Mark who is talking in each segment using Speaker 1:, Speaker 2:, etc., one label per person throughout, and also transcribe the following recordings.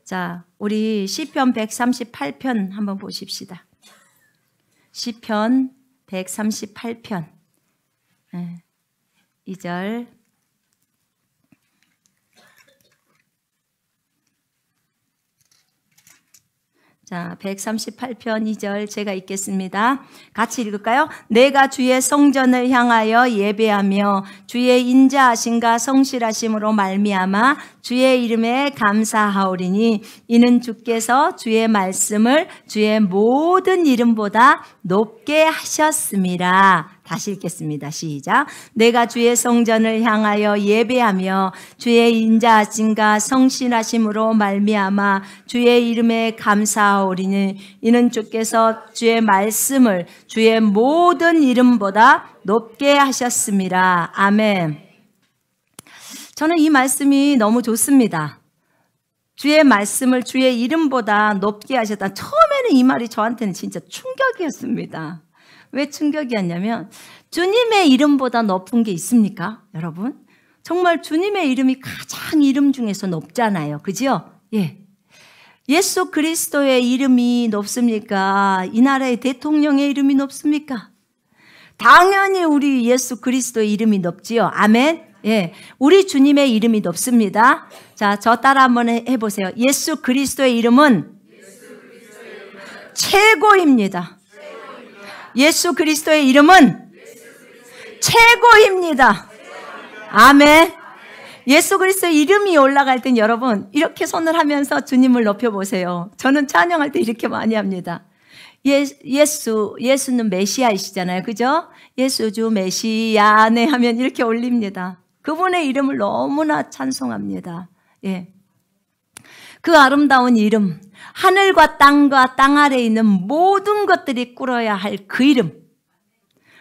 Speaker 1: 자, 우리 시편 138편 한번 보십시다. 시편 138편 2절. 자, 138편 2절 제가 읽겠습니다. 같이 읽을까요? 내가 주의 성전을 향하여 예배하며 주의 인자하심과 성실하심으로 말미암아 주의 이름에 감사하오리니 이는 주께서 주의 말씀을 주의 모든 이름보다 높게 하셨음이라. 다시 읽겠습니다. 시작. 내가 주의 성전을 향하여 예배하며 주의 인자하심과 성실하심으로 말미암아 주의 이름에 감사하오리니 이는 주께서 주의 말씀을 주의 모든 이름보다 높게 하셨음이라. 아멘. 저는 이 말씀이 너무 좋습니다. 주의 말씀을 주의 이름보다 높게 하셨다. 처음에는 이 말이 저한테는 진짜 충격이었습니다. 왜 충격이었냐면 주님의 이름보다 높은 게 있습니까? 여러분, 정말 주님의 이름이 가장 이름 중에서 높잖아요. 그죠? 예. 예수 그리스도의 이름이 높습니까? 이 나라의 대통령의 이름이 높습니까? 당연히 우리 예수 그리스도의 이름이 높지요. 아멘. 예. 우리 주님의 이름이 높습니다. 자, 저 따라 한번 해보세요. 예수 그리스도의 이름은 최고입니다. 예수 그리스도의 이름은 최고입니다. 아멘. 예수 그리스도의 이름이 올라갈 땐 여러분 이렇게 손을 하면서 주님을 높여보세요. 저는 찬양할 때 이렇게 많이 합니다. 예수는 메시아이시잖아요. 그죠? 예수 주 메시아 네 하면 이렇게 올립니다. 그분의 이름을 너무나 찬송합니다. 예. 그 아름다운 이름, 하늘과 땅과 땅 아래에 있는 모든 것들이 꿇어야 할 그 이름,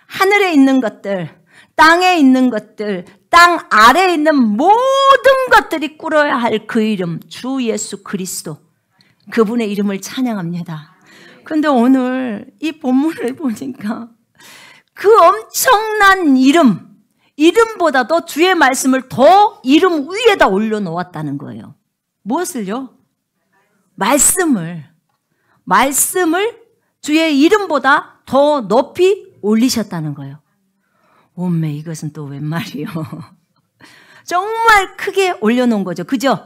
Speaker 1: 하늘에 있는 것들, 땅에 있는 것들, 땅 아래에 있는 모든 것들이 꿇어야 할 그 이름, 주 예수 그리스도, 그분의 이름을 찬양합니다. 그런데 오늘 이 본문을 보니까 그 엄청난 이름보다도 주의 말씀을 더 이름 위에다 올려놓았다는 거예요. 무엇을요? 말씀을 주의 이름보다 더 높이 올리셨다는 거예요. 오메, 이것은 또 웬 말이요? 정말 크게 올려놓은 거죠. 그죠?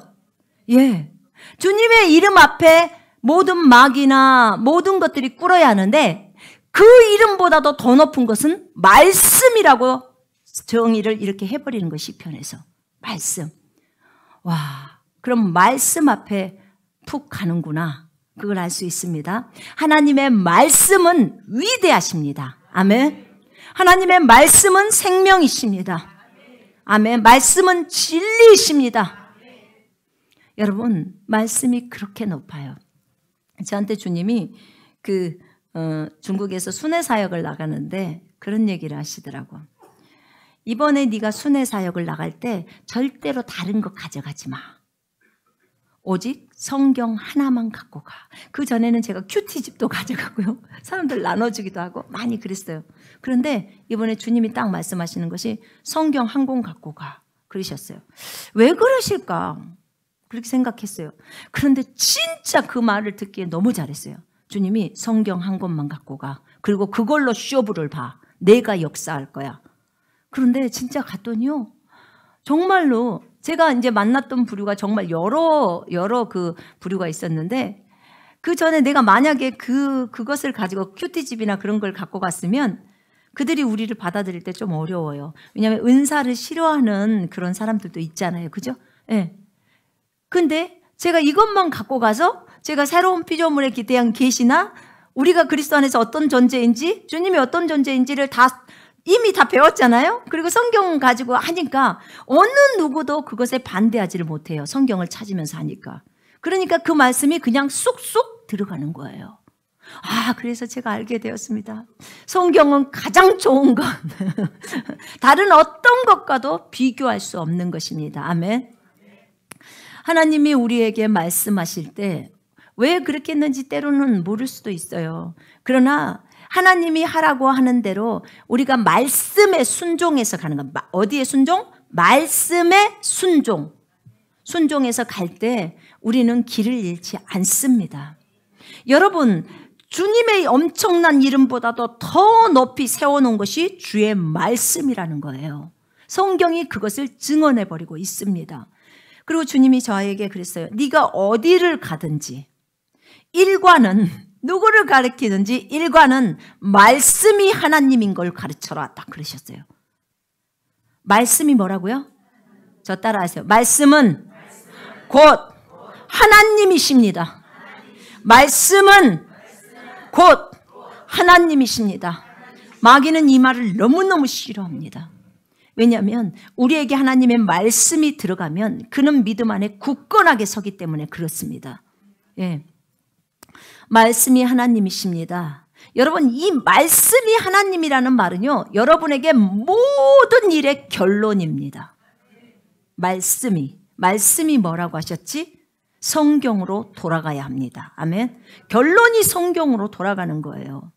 Speaker 1: 예. 주님의 이름 앞에 모든 막이나 모든 것들이 꿇어야 하는데 그 이름보다도 더 높은 것은 말씀이라고 정의를 이렇게 해버리는 거, 시편에서. 말씀. 와, 그럼 말씀 앞에 푹 가는구나. 그걸 알 수 있습니다. 하나님의 말씀은 위대하십니다. 아멘. 하나님의 말씀은 생명이십니다. 아멘. 말씀은 진리이십니다. 여러분, 말씀이 그렇게 높아요. 저한테 주님이 중국에서 순회 사역을 나가는데 그런 얘기를 하시더라고. 이번에 네가 순회 사역을 나갈 때 절대로 다른 거 가져가지 마. 오직 성경 하나만 갖고 가. 그 전에는 제가 큐티집도 가져가고요. 사람들 나눠주기도 하고 많이 그랬어요. 그런데 이번에 주님이 딱 말씀하시는 것이 성경 한 권 갖고 가. 그러셨어요. 왜 그러실까? 그렇게 생각했어요. 그런데 진짜 그 말을 듣기에 너무 잘했어요. 주님이 성경 한 권만 갖고 가. 그리고 그걸로 쇼부를 봐. 내가 역사할 거야. 그런데 진짜 갔더니요. 정말로 제가 이제 만났던 부류가 정말 여러 그 부류가 있었는데 그 전에 내가 만약에 그것을 가지고 큐티집이나 그런 걸 갖고 갔으면 그들이 우리를 받아들일 때 좀 어려워요. 왜냐하면 은사를 싫어하는 그런 사람들도 있잖아요. 그죠? 예. 근데 제가 이것만 갖고 가서 제가 새로운 피조물에 대한 계시나 우리가 그리스도 안에서 어떤 존재인지 주님이 어떤 존재인지를 이미 다 배웠잖아요. 그리고 성경 가지고 하니까 어느 누구도 그것에 반대하지를 못해요. 성경을 찾으면서 하니까. 그러니까 그 말씀이 그냥 쑥쑥 들어가는 거예요. 아, 그래서 제가 알게 되었습니다. 성경은 가장 좋은 것, 다른 어떤 것과도 비교할 수 없는 것입니다. 아멘. 하나님이 우리에게 말씀하실 때 왜 그렇게 했는지 때로는 모를 수도 있어요. 그러나 하나님이 하라고 하는 대로 우리가 말씀에 순종해서 가는 것. 어디에 순종? 말씀에 순종. 순종해서 갈 때 우리는 길을 잃지 않습니다. 여러분, 주님의 엄청난 이름보다도 더 높이 세워놓은 것이 주의 말씀이라는 거예요. 성경이 그것을 증언해버리고 있습니다. 그리고 주님이 저에게 그랬어요. 네가 어디를 가든지 일과는 누구를 가리키든지 일과는 말씀이 하나님인 걸 가르쳐라, 딱 그러셨어요. 말씀이 뭐라고요? 저 따라하세요. 말씀은 곧 하나님이십니다. 말씀은 곧 하나님이십니다. 마귀는 이 말을 너무너무 싫어합니다. 왜냐하면 우리에게 하나님의 말씀이 들어가면 그는 믿음 안에 굳건하게 서기 때문에 그렇습니다. 예. 말씀이 하나님이십니다. 여러분, 이 말씀이 하나님이라는 말은요, 여러분에게 모든 일의 결론입니다. 말씀이 뭐라고 하셨지? 성경으로 돌아가야 합니다. 아멘. 결론이 성경으로 돌아가는 거예요.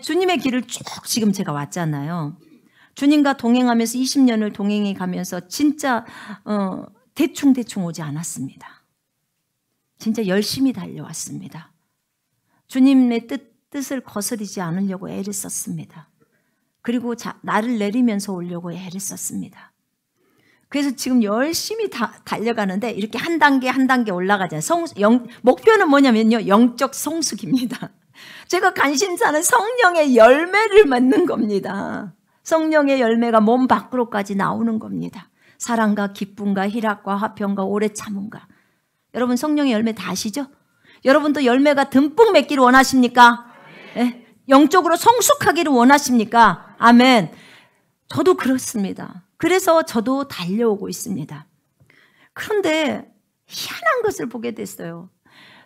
Speaker 1: 주님의 길을 쭉 지금 제가 왔잖아요. 주님과 동행하면서 20년을 동행해 가면서 진짜 대충 오지 않았습니다. 진짜 열심히 달려왔습니다. 주님의 뜻을 거스르지 않으려고 애를 썼습니다. 그리고 나를 내리면서 오려고 애를 썼습니다. 그래서 지금 열심히 달려가는데 이렇게 한 단계 한 단계 올라가잖아요. 목표는 뭐냐면요, 영적 성숙입니다. 제가 관심사는 성령의 열매를 맺는 겁니다. 성령의 열매가 몸 밖으로까지 나오는 겁니다. 사랑과 기쁨과 희락과 화평과 오래 참음과. 여러분, 성령의 열매 다 아시죠? 여러분도 열매가 듬뿍 맺기를 원하십니까? 네? 영적으로 성숙하기를 원하십니까? 아멘. 저도 그렇습니다. 그래서 저도 달려오고 있습니다. 그런데 희한한 것을 보게 됐어요.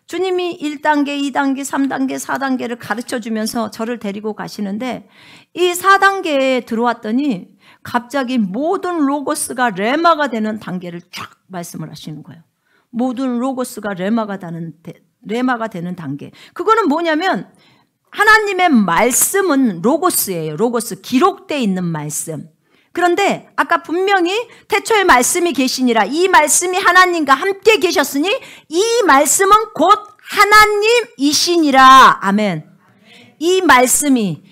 Speaker 1: 주님이 1단계, 2단계, 3단계, 4단계를 가르쳐주면서 저를 데리고 가시는데 이 4단계에 들어왔더니 갑자기 모든 로고스가 레마가 되는 단계를 쫙 말씀을 하시는 거예요. 모든 로고스가 레마가 되는 단계. 그거는 뭐냐면 하나님의 말씀은 로고스예요. 로고스, 기록되어 있는 말씀. 그런데 아까 분명히 태초에 말씀이 계시니라, 이 말씀이 하나님과 함께 계셨으니 이 말씀은 곧 하나님이시니라. 아멘. 이 말씀이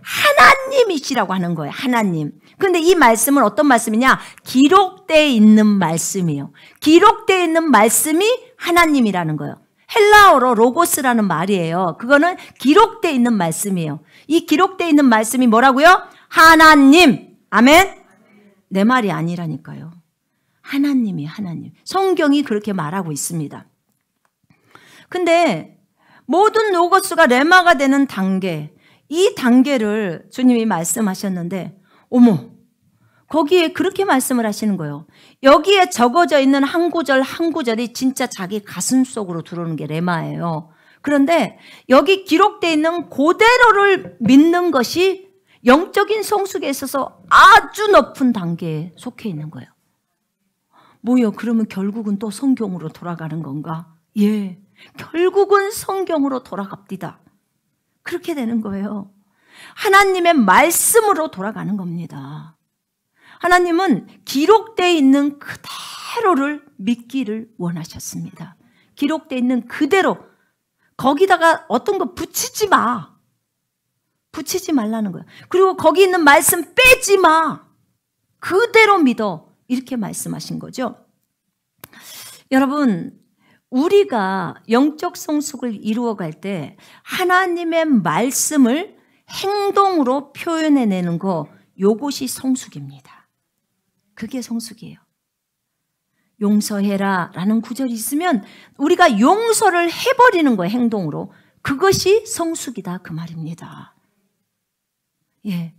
Speaker 1: 하나님이시라고 하는 거예요. 하나님. 그런데 이 말씀은 어떤 말씀이냐? 기록되어 있는 말씀이에요. 기록되어 있는 말씀이 하나님이라는 거예요. 헬라어로 로고스라는 말이에요. 그거는 기록되어 있는 말씀이에요. 이 기록되어 있는 말씀이 뭐라고요? 하나님. 아멘. 내 말이 아니라니까요. 하나님이 하나님. 성경이 그렇게 말하고 있습니다. 근데 모든 로고스가 레마가 되는 단계, 이 단계를 주님이 말씀하셨는데 어머, 거기에 그렇게 말씀을 하시는 거예요. 여기에 적어져 있는 한 구절 한 구절이 진짜 자기 가슴 속으로 들어오는 게 레마예요. 그런데 여기 기록되어 있는 그대로를 믿는 것이 영적인 성숙에 있어서 아주 높은 단계에 속해 있는 거예요. 뭐요? 그러면 결국은 또 성경으로 돌아가는 건가? 예, 결국은 성경으로 돌아갑니다. 그렇게 되는 거예요. 하나님의 말씀으로 돌아가는 겁니다. 하나님은 기록되어 있는 그대로를 믿기를 원하셨습니다. 기록되어 있는 그대로, 거기다가 어떤 거 붙이지 마. 붙이지 말라는 거예요. 그리고 거기 있는 말씀 빼지 마. 그대로 믿어. 이렇게 말씀하신 거죠. 여러분, 우리가 영적 성숙을 이루어갈 때 하나님의 말씀을 행동으로 표현해내는 거, 요것이 성숙입니다. 그게 성숙이에요. 용서해라 라는 구절이 있으면 우리가 용서를 해버리는 거예요. 행동으로. 그것이 성숙이다, 그 말입니다. 예,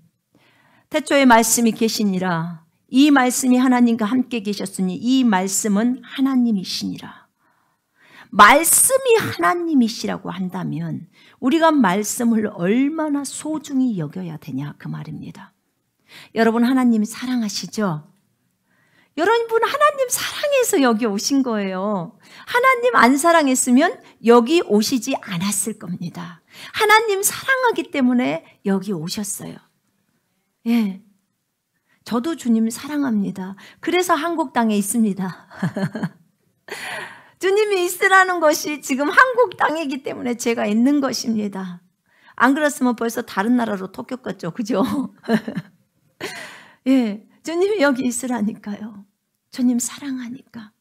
Speaker 1: 태초에 말씀이 계시니라, 이 말씀이 하나님과 함께 계셨으니 이 말씀은 하나님이시니라. 말씀이 하나님이시라고 한다면 우리가 말씀을 얼마나 소중히 여겨야 되냐, 그 말입니다. 여러분, 하나님 사랑하시죠? 여러분, 하나님 사랑해서 여기 오신 거예요. 하나님 안 사랑했으면 여기 오시지 않았을 겁니다. 하나님 사랑하기 때문에 여기 오셨어요. 예. 저도 주님 사랑합니다. 그래서 한국 땅에 있습니다. 주님이 있으라는 것이 지금 한국 땅이기 때문에 제가 있는 것입니다. 안 그랬으면 벌써 다른 나라로 토꼈겠죠. 그죠? 예, 주님이 여기 있으라니까요. 주님 사랑하니까.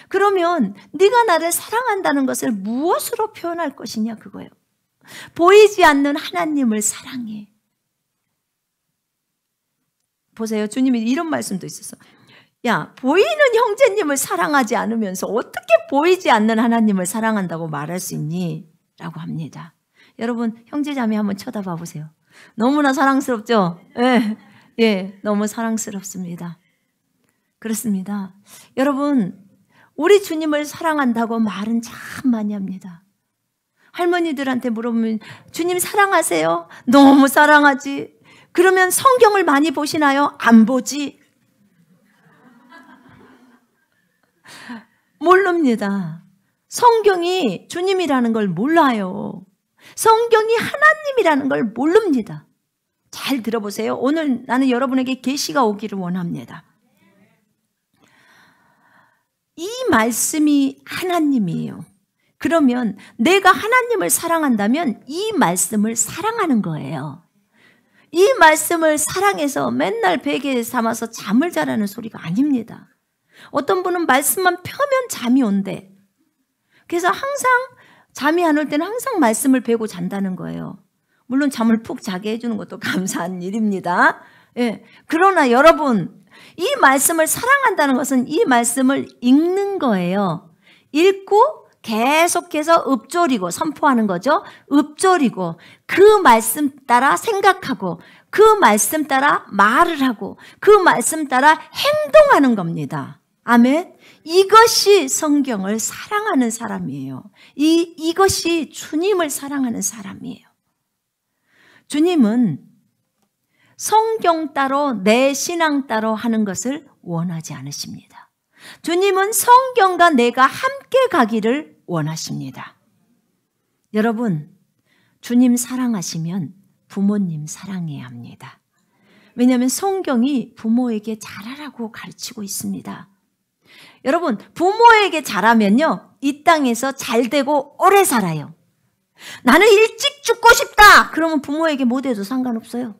Speaker 1: 그러면 네가 나를 사랑한다는 것을 무엇으로 표현할 것이냐 그거예요. 보이지 않는 하나님을 사랑해. 보세요. 주님이 이런 말씀도 있었어. 야, 보이는 형제님을 사랑하지 않으면서 어떻게 보이지 않는 하나님을 사랑한다고 말할 수 있니? 라고 합니다. 여러분 형제자매 한번 쳐다봐 보세요. 너무나 사랑스럽죠? 예, 예, 너무 사랑스럽습니다. 그렇습니다. 여러분 우리 주님을 사랑한다고 말은 참 많이 합니다. 할머니들한테 물어보면 주님 사랑하세요? 너무 사랑하지. 그러면 성경을 많이 보시나요? 안 보지. 모릅니다. 성경이 주님이라는 걸 몰라요. 성경이 하나님이라는 걸 모릅니다. 잘 들어보세요. 오늘 나는 여러분에게 계시가 오기를 원합니다. 이 말씀이 하나님이에요. 그러면 내가 하나님을 사랑한다면 이 말씀을 사랑하는 거예요. 이 말씀을 사랑해서 맨날 베개 삼아서 잠을 자라는 소리가 아닙니다. 어떤 분은 말씀만 펴면 잠이 온대. 그래서 항상 잠이 안 올 때는 항상 말씀을 베고 잔다는 거예요. 물론 잠을 푹 자게 해주는 것도 감사한 일입니다. 예. 그러나 여러분, 이 말씀을 사랑한다는 것은 이 말씀을 읽는 거예요. 읽고 계속해서 읊조리고 선포하는 거죠. 읊조리고 그 말씀 따라 생각하고 그 말씀 따라 말을 하고 그 말씀 따라 행동하는 겁니다. 아멘. 이것이 성경을 사랑하는 사람이에요. 이것이 주님을 사랑하는 사람이에요. 주님은 성경 따로 내 신앙 따로 하는 것을 원하지 않으십니다. 주님은 성경과 내가 함께 가기를 원하십니다. 여러분, 주님 사랑하시면 부모님 사랑해야 합니다. 왜냐하면 성경이 부모에게 잘하라고 가르치고 있습니다. 여러분, 부모에게 잘하면요, 이 땅에서 잘 되고 오래 살아요. 나는 일찍 죽고 싶다! 그러면 부모에게 못해도 상관없어요.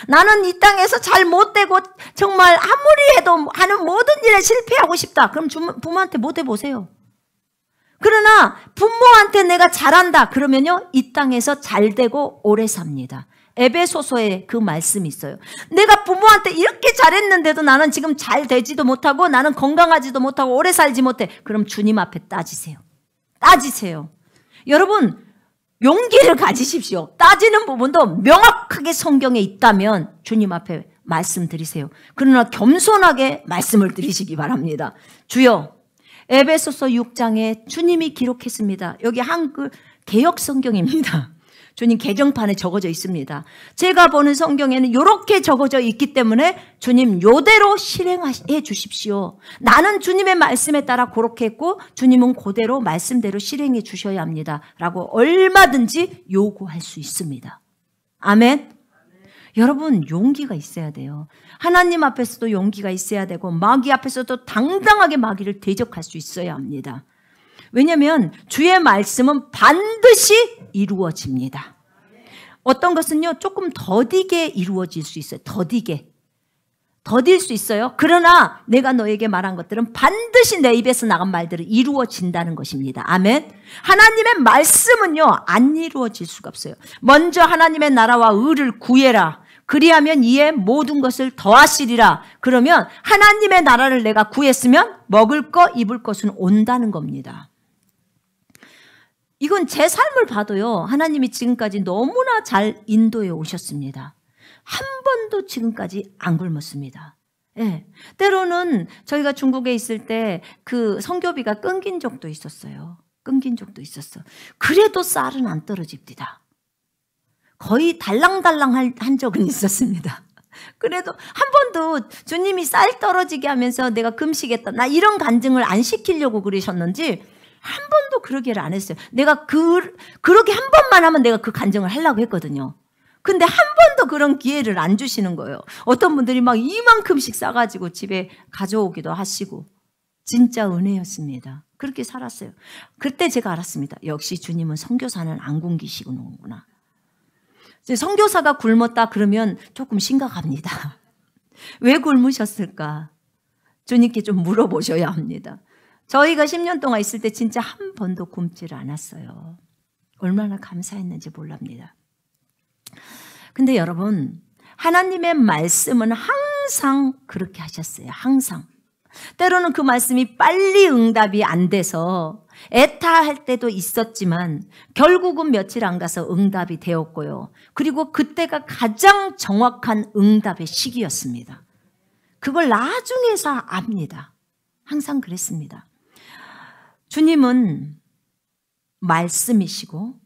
Speaker 1: 나는 이 땅에서 잘 못되고 정말 아무리 해도 하는 모든 일에 실패하고 싶다. 그럼 부모한테 못해보세요. 그러나 부모한테 내가 잘한다. 그러면요, 이 땅에서 잘 되고 오래 삽니다. 에베소서에 그 말씀이 있어요. 내가 부모한테 이렇게 잘했는데도 나는 지금 잘 되지도 못하고 나는 건강하지도 못하고 오래 살지 못해. 그럼 주님 앞에 따지세요. 따지세요. 여러분, 용기를 가지십시오. 따지는 부분도 명확하게 성경에 있다면 주님 앞에 말씀드리세요. 그러나 겸손하게 말씀을 드리시기 바랍니다. 주여, 에베소서 6장에 주님이 기록했습니다. 여기 한글 개역 성경입니다. 주님 개정판에 적어져 있습니다. 제가 보는 성경에는 이렇게 적어져 있기 때문에 주님 요대로 실행해 주십시오. 나는 주님의 말씀에 따라 그렇게 했고 주님은 그대로 말씀대로 실행해 주셔야 합니다. 라고 얼마든지 요구할 수 있습니다. 아멘. 여러분, 용기가 있어야 돼요. 하나님 앞에서도 용기가 있어야 되고 마귀 앞에서도 당당하게 마귀를 대적할 수 있어야 합니다. 왜냐하면 주의 말씀은 반드시 이루어집니다. 어떤 것은요, 조금 더디게 이루어질 수 있어요. 더딜 수 있어요. 그러나 내가 너에게 말한 것들은 반드시 내 입에서 나간 말들은 이루어진다는 것입니다. 아멘. 하나님의 말씀은요, 안 이루어질 수가 없어요. 먼저 하나님의 나라와 의를 구해라. 그리하면 이에 모든 것을 더하시리라. 그러면 하나님의 나라를 내가 구했으면 먹을 거 입을 것은 온다는 겁니다. 이건 제 삶을 봐도요, 하나님이 지금까지 너무나 잘 인도해 오셨습니다. 한 번도 지금까지 안 굶었습니다. 예. 때로는 저희가 중국에 있을 때 그 성교비가 끊긴 적도 있었어요. 그래도 쌀은 안 떨어집니다. 거의 달랑달랑 한 적은 있었습니다. 그래도 한 번도 주님이 쌀 떨어지게 하면서 내가 금식했다, 나 이런 간증을 안 시키려고 그러셨는지 한 번도 그러기를 안 했어요. 내가 그렇게 한 번만 하면 내가 그 간증을 하려고 했거든요. 근데 한 번도 그런 기회를 안 주시는 거예요. 어떤 분들이 막 이만큼씩 싸가지고 집에 가져오기도 하시고 진짜 은혜였습니다. 그렇게 살았어요. 그때 제가 알았습니다. 역시 주님은 선교사는 안 굶기시는구나. 선교사가 굶었다 그러면 조금 심각합니다. 왜 굶으셨을까? 주님께 좀 물어보셔야 합니다. 저희가 10년 동안 있을 때 진짜 한 번도 굶지를 않았어요. 얼마나 감사했는지 몰랍니다. 근데 여러분, 하나님의 말씀은 항상 그렇게 하셨어요. 항상. 때로는 그 말씀이 빨리 응답이 안 돼서 애타할 때도 있었지만 결국은 며칠 안 가서 응답이 되었고요. 그리고 그때가 가장 정확한 응답의 시기였습니다. 그걸 나중에서 압니다. 항상 그랬습니다. 주님은 말씀이시고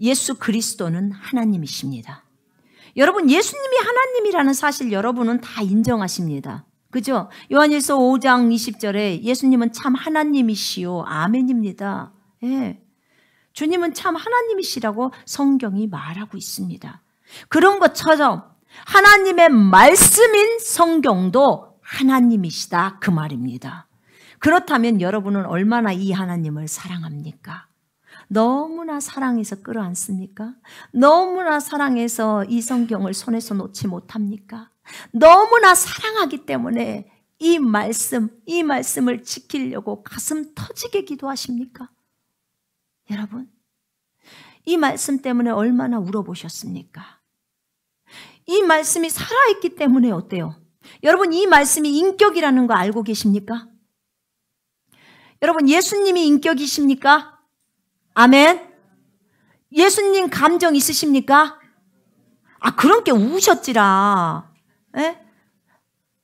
Speaker 1: 예수 그리스도는 하나님이십니다. 여러분, 예수님이 하나님이라는 사실 여러분은 다 인정하십니다. 그죠? 요한일서 5장 20절에 예수님은 참 하나님이시오. 아멘입니다. 예. 주님은 참 하나님이시라고 성경이 말하고 있습니다. 그런 것처럼 하나님의 말씀인 성경도 하나님이시다 그 말입니다. 그렇다면 여러분은 얼마나 이 하나님을 사랑합니까? 너무나 사랑해서 끌어안습니까? 너무나 사랑해서 이 성경을 손에서 놓지 못합니까? 너무나 사랑하기 때문에 이 말씀을 지키려고 가슴 터지게 기도하십니까? 여러분, 이 말씀 때문에 얼마나 울어보셨습니까? 이 말씀이 살아있기 때문에 어때요? 여러분, 이 말씀이 인격이라는 거 알고 계십니까? 여러분, 예수님이 인격이십니까? 아멘. 예수님 감정 있으십니까? 아, 그런 게 우셨지라. 에?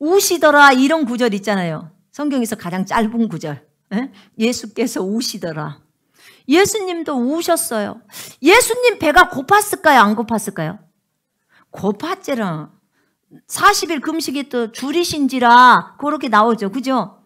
Speaker 1: 우시더라 이런 구절 있잖아요. 성경에서 가장 짧은 구절. 에? 예수께서 우시더라. 예수님도 우셨어요. 예수님 배가 고팠을까요? 안 고팠을까요? 고팠지라. 40일 금식이 또 줄이신지라 그렇게 나오죠. 그죠?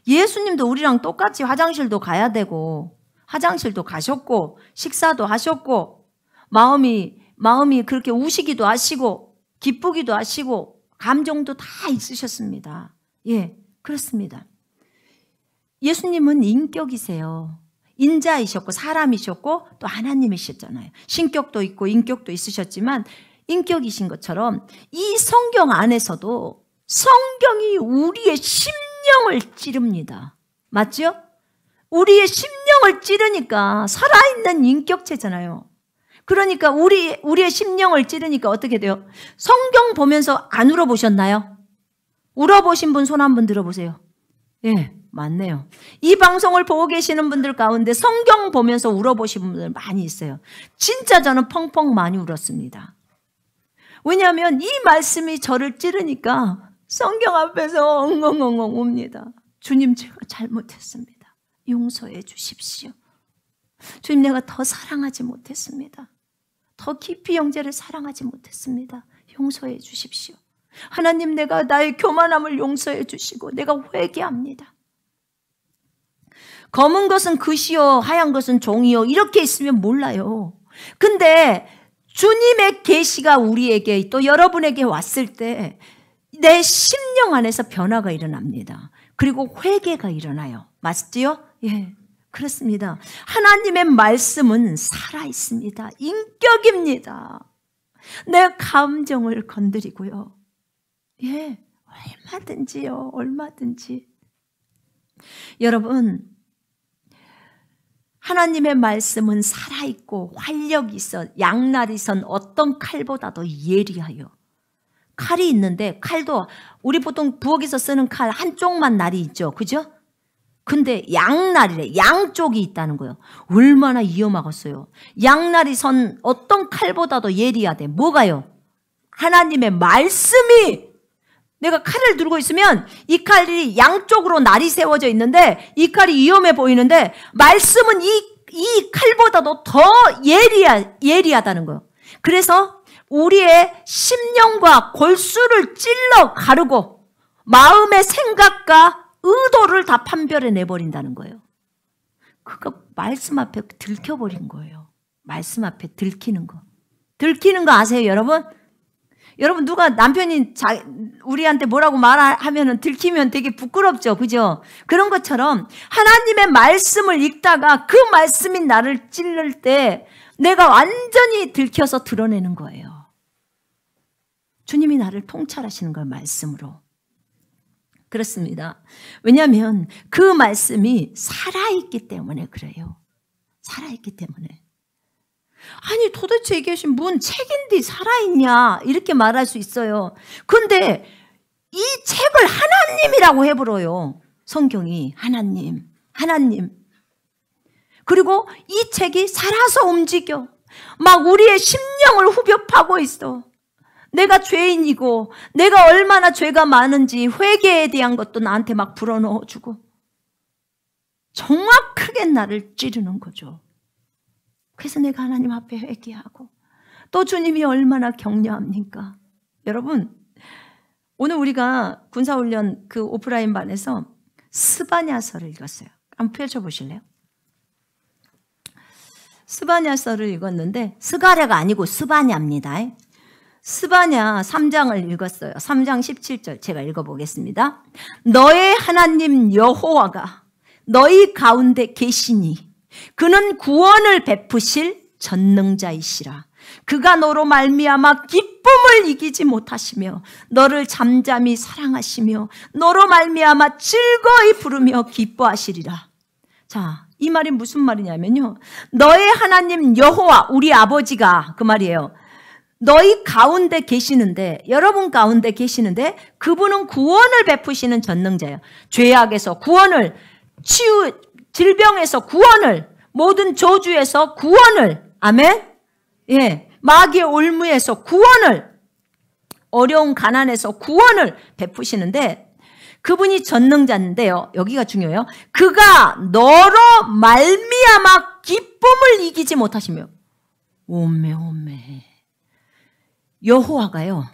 Speaker 1: 예수님도 우리랑 똑같이 화장실도 가야 되고 화장실도 가셨고 식사도 하셨고 마음이 그렇게 우시기도 하시고 기쁘기도 하시고 감정도 다 있으셨습니다. 예, 그렇습니다. 예수님은 인격이세요. 인자이셨고 사람이셨고 또 하나님이셨잖아요. 신격도 있고 인격도 있으셨지만 인격이신 것처럼 이 성경 안에서도 성경이 우리의 심령을 찌릅니다. 맞죠? 우리의 심령을 찌르니까 살아있는 인격체잖아요. 그러니까 우리의 심령을 찌르니까 어떻게 돼요? 성경 보면서 안 울어보셨나요? 울어보신 분 손 한번 들어보세요. 예, 맞네요. 이 방송을 보고 계시는 분들 가운데 성경 보면서 울어보신 분들 많이 있어요. 진짜 저는 펑펑 많이 울었습니다. 왜냐하면 이 말씀이 저를 찌르니까 성경 앞에서 엉엉엉엉 웁니다. 주님, 제가 잘못했습니다. 용서해 주십시오. 주님, 내가 더 사랑하지 못했습니다. 더 깊이 형제를 사랑하지 못했습니다. 용서해 주십시오. 하나님, 내가 나의 교만함을 용서해 주시고 내가 회개합니다. 검은 것은 금이요 하얀 것은 종이요 이렇게 있으면 몰라요. 근데 주님의 계시가 우리에게 또 여러분에게 왔을 때 내 심령 안에서 변화가 일어납니다. 그리고 회개가 일어나요. 맞지요? 예, 그렇습니다. 하나님의 말씀은 살아있습니다. 인격입니다. 내 감정을 건드리고요. 예, 얼마든지요. 얼마든지. 여러분, 하나님의 말씀은 살아있고 활력이 있어 양날이 선 어떤 칼보다도 예리하여. 칼이 있는데 칼도 우리 보통 부엌에서 쓰는 칼 한쪽만 날이 있죠. 그죠? 근데 양날이래. 양쪽이 있다는 거예요. 얼마나 위험하겠어요. 양날이 선 어떤 칼보다도 예리하대. 뭐가요? 하나님의 말씀이. 내가 칼을 들고 있으면 이 칼이 양쪽으로 날이 세워져 있는데 이 칼이 위험해 보이는데 말씀은 이 칼보다도 더 예리하다는 거예요. 그래서 우리의 심령과 골수를 찔러 가르고 마음의 생각과 의도를 다 판별해 내버린다는 거예요. 그거 말씀 앞에 들켜버린 거예요. 말씀 앞에 들키는 거. 들키는 거 아세요, 여러분? 여러분, 누가 남편이 우리한테 뭐라고 말하면은 들키면 되게 부끄럽죠, 그죠? 그런 것처럼 하나님의 말씀을 읽다가 그 말씀이 나를 찔를 때 내가 완전히 들켜서 드러내는 거예요. 주님이 나를 통찰하시는 거예요, 말씀으로. 그렇습니다. 왜냐하면 그 말씀이 살아있기 때문에 그래요. 살아있기 때문에. 아니, 도대체 이게 뭔 책인데 살아있냐, 이렇게 말할 수 있어요. 그런데 이 책을 하나님이라고 해버려요. 성경이 하나님. 그리고 이 책이 살아서 움직여. 막 우리의 심령을 후벼 파고 있어. 내가 죄인이고 내가 얼마나 죄가 많은지 회개에 대한 것도 나한테 막 불어넣어주고 정확하게 나를 찌르는 거죠. 그래서 내가 하나님 앞에 회개하고, 또 주님이 얼마나 격려합니까? 여러분, 오늘 우리가 군사훈련 그 오프라인 반에서 스바냐서를 읽었어요. 한번 펼쳐보실래요? 스바냐서를 읽었는데, 스가랴가 아니고 스바냐입니다. 스바냐 3장을 읽었어요. 3장 17절 제가 읽어보겠습니다. 너의 하나님 여호와가 너희 가운데 계시니 그는 구원을 베푸실 전능자이시라. 그가 너로 말미암아 기쁨을 이기지 못하시며 너를 잠잠히 사랑하시며 너로 말미암아 즐거이 부르며 기뻐하시리라. 자, 이 말이 무슨 말이냐면요, 너의 하나님 여호와, 우리 아버지가 그 말이에요. 너희 가운데 계시는데, 여러분 가운데 계시는데 그분은 구원을 베푸시는 전능자예요. 죄악에서 구원을, 질병에서 구원을, 모든 저주에서 구원을, 아멘? 예, 마귀의 올무에서 구원을, 어려운 가난에서 구원을 베푸시는데 그분이 전능자인데요, 여기가 중요해요. 그가 너로 말미암아 기쁨을 이기지 못하시며, 오메 여호와가요,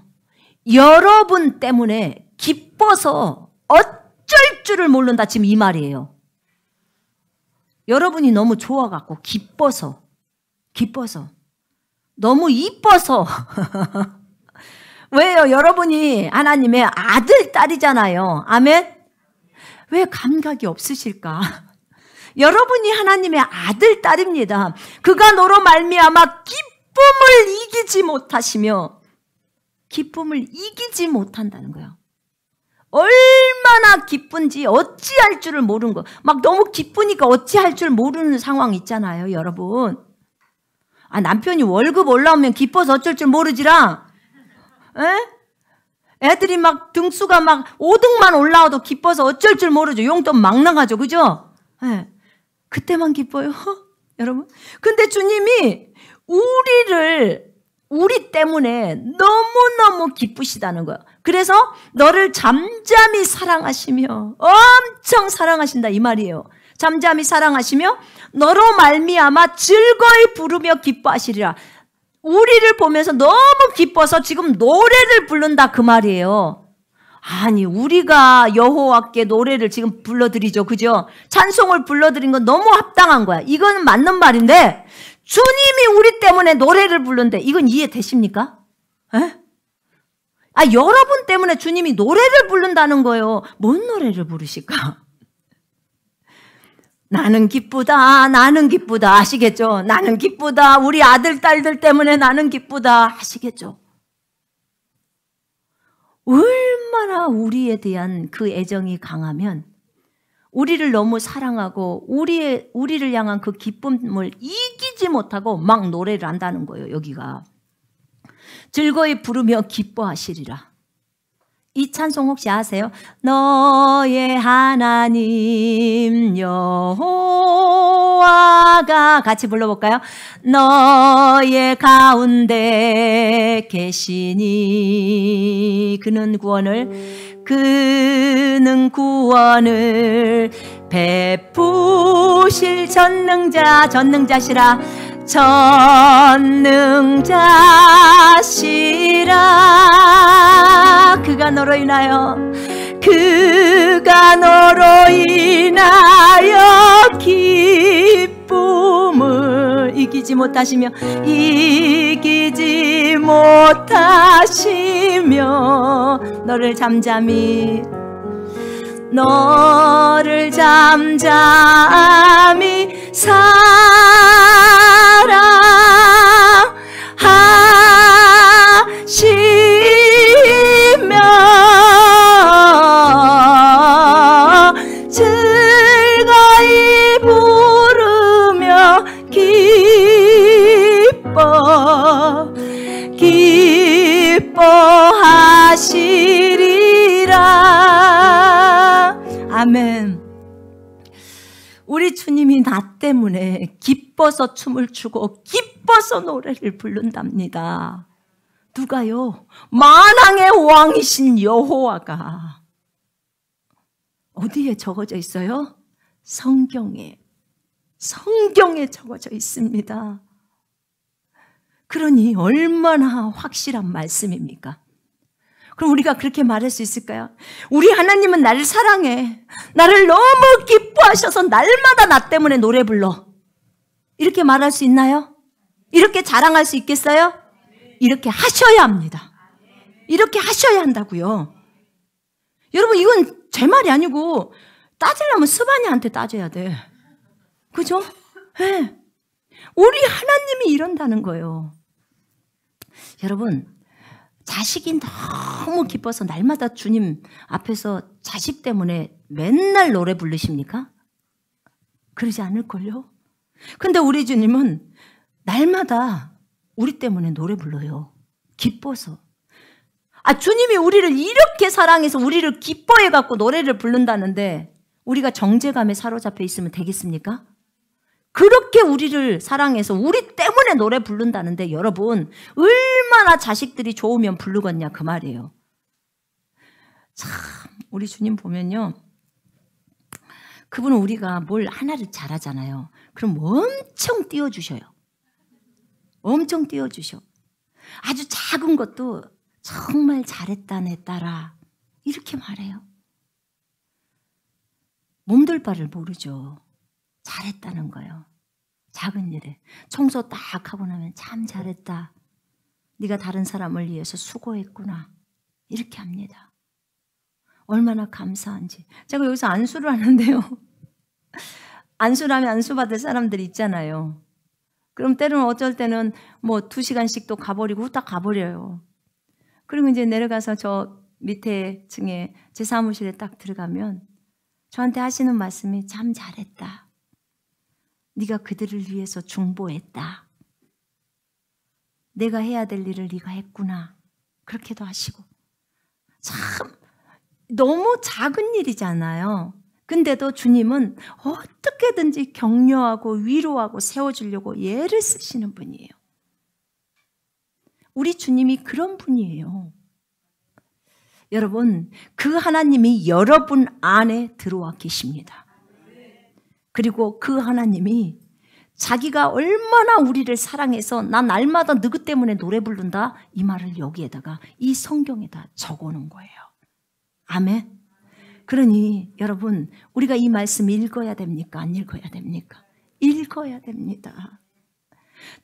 Speaker 1: 여러분 때문에 기뻐서 어쩔 줄을 모른다, 지금 이 말이에요. 여러분이 너무 좋아갖고 기뻐서 너무 이뻐서 왜요? 여러분이 하나님의 아들, 딸이잖아요. 아멘? 왜 감각이 없으실까? 여러분이 하나님의 아들, 딸입니다. 그가 너로 말미암아 기쁨을 이기지 못하시며, 기쁨을 이기지 못한다는 거예요. 얼마나 기쁜지 어찌할 줄을 모르는 거. 막 너무 기쁘니까 어찌할 줄 모르는 상황 있잖아요, 여러분. 아, 남편이 월급 올라오면 기뻐서 어쩔 줄 모르지라. 애들이 막 등수가 막 5등만 올라와도 기뻐서 어쩔 줄 모르죠. 용돈 막 나가죠, 그죠? 그때만 기뻐요, 여러분. 근데 주님이 우리 때문에 너무너무 기쁘시다는 거예요. 그래서 너를 잠잠히 사랑하시며, 엄청 사랑하신다, 이 말이에요. 잠잠히 사랑하시며 너로 말미암아 즐거이 부르며 기뻐하시리라. 우리를 보면서 너무 기뻐서 지금 노래를 부른다, 그 말이에요. 아니, 우리가 여호와께 노래를 지금 불러드리죠, 그죠? 찬송을 불러드린 건 너무 합당한 거야. 이건 맞는 말인데 주님이 우리 때문에 노래를 부르는데 이건 이해되십니까? 여러분 때문에 주님이 노래를 부른다는 거예요. 뭔 노래를 부르실까? 나는 기쁘다, 나는 기쁘다, 아시겠죠? 나는 기쁘다, 우리 아들, 딸들 때문에 나는 기쁘다, 아시겠죠? 얼마나 우리에 대한 그 애정이 강하면, 우리를 너무 사랑하고 우리를 향한 그 기쁨을 이기지 못하고 막 노래를 한다는 거예요, 여기가. 즐거이 부르며 기뻐하시리라. 이 찬송 혹시 아세요? 너의 하나님 여호와가, 같이 불러볼까요? 너의 가운데 계시니 그는 구원을 베푸실 전능자시라. 전능자시라. 그가 너로 인하여 기쁨을 이기지 이기지 못하시며 이기지 못하시며 너를 잠잠히 사랑하시며 즐거이 부르며 기뻐하시리라. 아멘. 우리 주님이 나 때문에 기뻐서 춤을 추고 기뻐서 노래를 부른답니다. 누가요? 만왕의 왕이신 여호와가. 어디에 적어져 있어요? 성경에 적어져 있습니다. 그러니 얼마나 확실한 말씀입니까? 그럼 우리가 그렇게 말할 수 있을까요? 우리 하나님은 나를 사랑해. 나를 너무 기뻐하셔서 날마다 나 때문에 노래 불러. 이렇게 말할 수 있나요? 이렇게 자랑할 수 있겠어요? 이렇게 하셔야 합니다. 이렇게 하셔야 한다고요. 여러분, 이건 제 말이 아니고 따지려면 스바냐한테 따져야 돼. 그죠? 네. 우리 하나님이 이런다는 거예요. 여러분, 자식이 너무 기뻐서 날마다 주님 앞에서 자식 때문에 맨날 노래 부르십니까? 그러지 않을걸요? 근데 우리 주님은 날마다 우리 때문에 노래 불러요. 기뻐서. 주님이 우리를 이렇게 사랑해서 우리를 기뻐해 갖고 노래를 부른다는데 우리가 정죄감에 사로잡혀 있으면 되겠습니까? 그렇게 우리를 사랑해서 우리 때문에 노래 부른다는데 여러분, 얼마나 자식들이 좋으면 부르겠냐 그 말이에요. 참 우리 주님 보면요, 그분은 우리가 뭘 하나를 잘하잖아요. 그럼 엄청 띄워주셔요. 엄청 띄워주셔. 아주 작은 것도 정말 잘했다 내 딸아 이렇게 말해요. 몸둘 바를 모르죠. 잘했다는 거예요. 작은 일에 청소 딱 하고 나면 참 잘했다. 네가 다른 사람을 위해서 수고했구나. 이렇게 합니다. 얼마나 감사한지. 제가 여기서 안수를 하는데요. 안수를 하면 안수 받을 사람들이 있잖아요. 그럼 때로는 어쩔 때는 뭐 2시간씩 또 가버리고 후딱 가버려요. 그리고 이제 내려가서 저 밑에 층에 제 사무실에 딱 들어가면 저한테 하시는 말씀이 참 잘했다. 네가 그들을 위해서 중보했다. 내가 해야 될 일을 네가 했구나. 그렇게도 하시고. 참 너무 작은 일이잖아요. 근데도 주님은 어떻게든지 격려하고 위로하고 세워주려고 예를 쓰시는 분이에요. 우리 주님이 그런 분이에요. 여러분, 그 하나님이 여러분 안에 들어와 계십니다. 그리고 그 하나님이 자기가 얼마나 우리를 사랑해서 나 날마다 누구 때문에 노래 부른다 이 말을 여기에다가 이 성경에다 적어놓은 거예요. 아멘. 그러니 여러분, 우리가 이 말씀 읽어야 됩니까? 안 읽어야 됩니까? 읽어야 됩니다.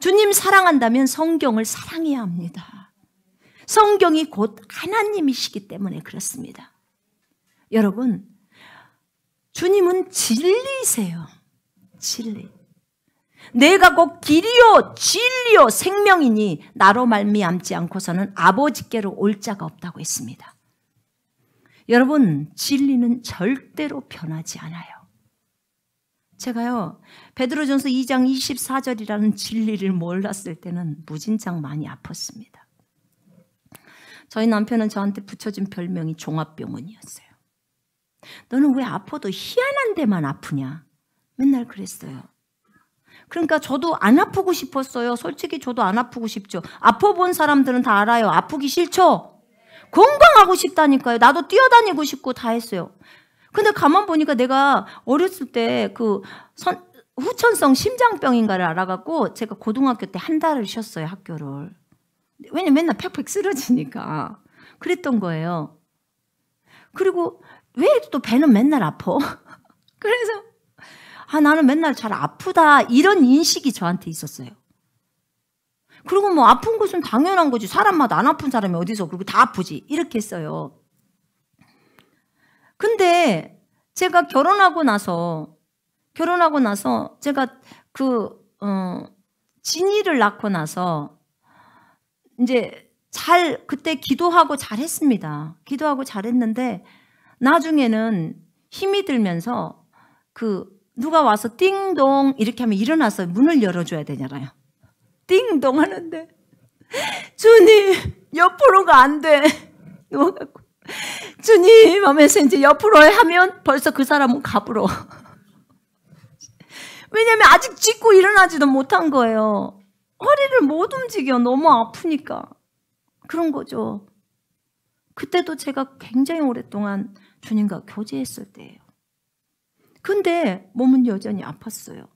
Speaker 1: 주님 사랑한다면 성경을 사랑해야 합니다. 성경이 곧 하나님이시기 때문에 그렇습니다. 여러분, 주님은 진리세요. 진리. 내가 곧 길이요 진리요 생명이니 나로 말미암지 않고서는 아버지께로 올 자가 없다고 했습니다. 여러분, 진리는 절대로 변하지 않아요. 제가요, 베드로전서 2장 24절이라는 진리를 몰랐을 때는 무진장 많이 아팠습니다. 저희 남편은 저한테 붙여준 별명이 종합병원이었어요. 너는 왜 아파도 희한한 데만 아프냐? 맨날 그랬어요. 그러니까 저도 안 아프고 싶었어요. 솔직히 저도 안 아프고 싶죠. 아파본 사람들은 다 알아요. 아프기 싫죠? 건강하고 싶다니까요. 나도 뛰어다니고 싶고 다 했어요. 근데 가만 보니까 내가 어렸을 때 그 후천성 심장병인가를 알아갖고 제가 고등학교 때 한 달을 쉬었어요, 학교를. 왜냐면 맨날 팩팩 쓰러지니까. 그랬던 거예요. 그리고 왜 또 배는 맨날 아파? 그래서 나는 맨날 잘 아프다 이런 인식이 저한테 있었어요. 그리고 뭐 아픈 것은 당연한 거지. 사람마다 안 아픈 사람이 어디서 그리고 다 아프지. 이렇게 했어요. 근데 제가 결혼하고 나서 제가 진이를 낳고 나서 이제 그때 기도하고 잘했습니다. 기도하고 잘했는데 나중에는 힘이 들면서 누가 와서 띵동 이렇게 하면 일어나서 문을 열어줘야 되잖아요. 띵동 하는데 주님 옆으로가 안 돼. 누워갖고 주님 하면서 이제 옆으로 하면 벌써 그 사람은 가불어. 왜냐면 아직 짚고 일어나지도 못한 거예요. 허리를 못 움직여. 너무 아프니까. 그런 거죠. 그때도 제가 굉장히 오랫동안 주님과 교제했을 때예요. 근데 몸은 여전히 아팠어요.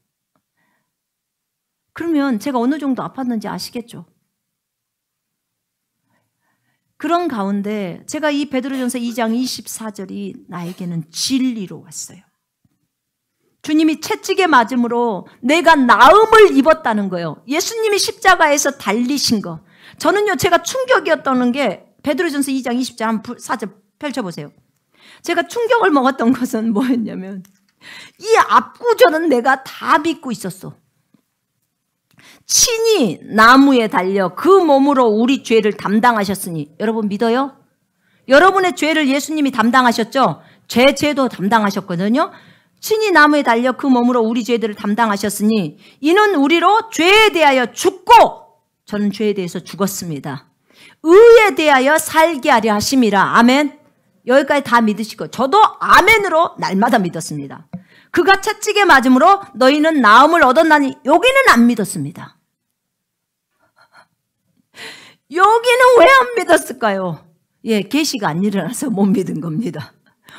Speaker 1: 그러면 제가 어느 정도 아팠는지 아시겠죠? 그런 가운데 제가 이 베드로전서 2장 24절이 나에게는 진리로 왔어요. 주님이 채찍에 맞음으로 내가 나음을 입었다는 거예요. 예수님이 십자가에서 달리신 거. 저는요, 제가 충격이었다는 게 베드로전서 2장 20절 4절 펼쳐보세요. 제가 충격을 먹었던 것은 뭐였냐면 이 앞구절은 내가 다 믿고 있었어. 친히 나무에 달려 그 몸으로 우리 죄를 담당하셨으니. 여러분 믿어요? 여러분의 죄를 예수님이 담당하셨죠? 죄도 담당하셨거든요. 친히 나무에 달려 그 몸으로 우리 죄들을 담당하셨으니 이는 우리로 죄에 대하여 죽고, 저는 죄에 대해서 죽었습니다. 의에 대하여 살게 하려 하심이라. 아멘. 여기까지 다 믿으시고 저도 아멘으로 날마다 믿었습니다. 그가 채찍에 맞음으로 너희는 나음을 얻었나니. 여기는 안 믿었습니다. 여기는 왜 안 믿었을까요? 예, 계시가 안 일어나서 못 믿은 겁니다.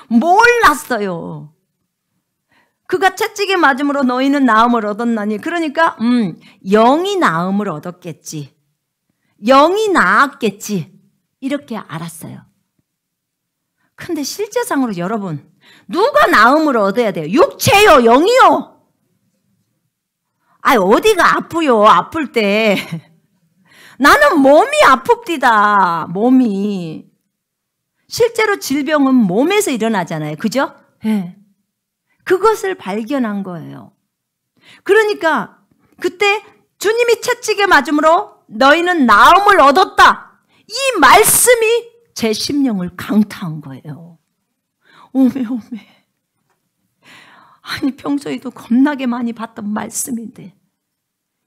Speaker 1: 몰랐어요. 그가 채찍에 맞음으로 너희는 나음을 얻었나니. 그러니까 영이 나음을 얻었겠지. 영이 나았겠지. 이렇게 알았어요. 근데 실제상으로 여러분, 누가 나음을 얻어야 돼요? 육체요, 영이요? 어디가 아프요? 아플 때 나는 몸이 아픕디다. 몸이. 실제로 질병은 몸에서 일어나잖아요. 그죠? 네. 그것을 발견한 거예요. 그러니까 그때 주님이 채찍에 맞음으로 너희는 나음을 얻었다. 이 말씀이 제 심령을 강타한 거예요. 오메. 아니 평소에도 겁나게 많이 봤던 말씀인데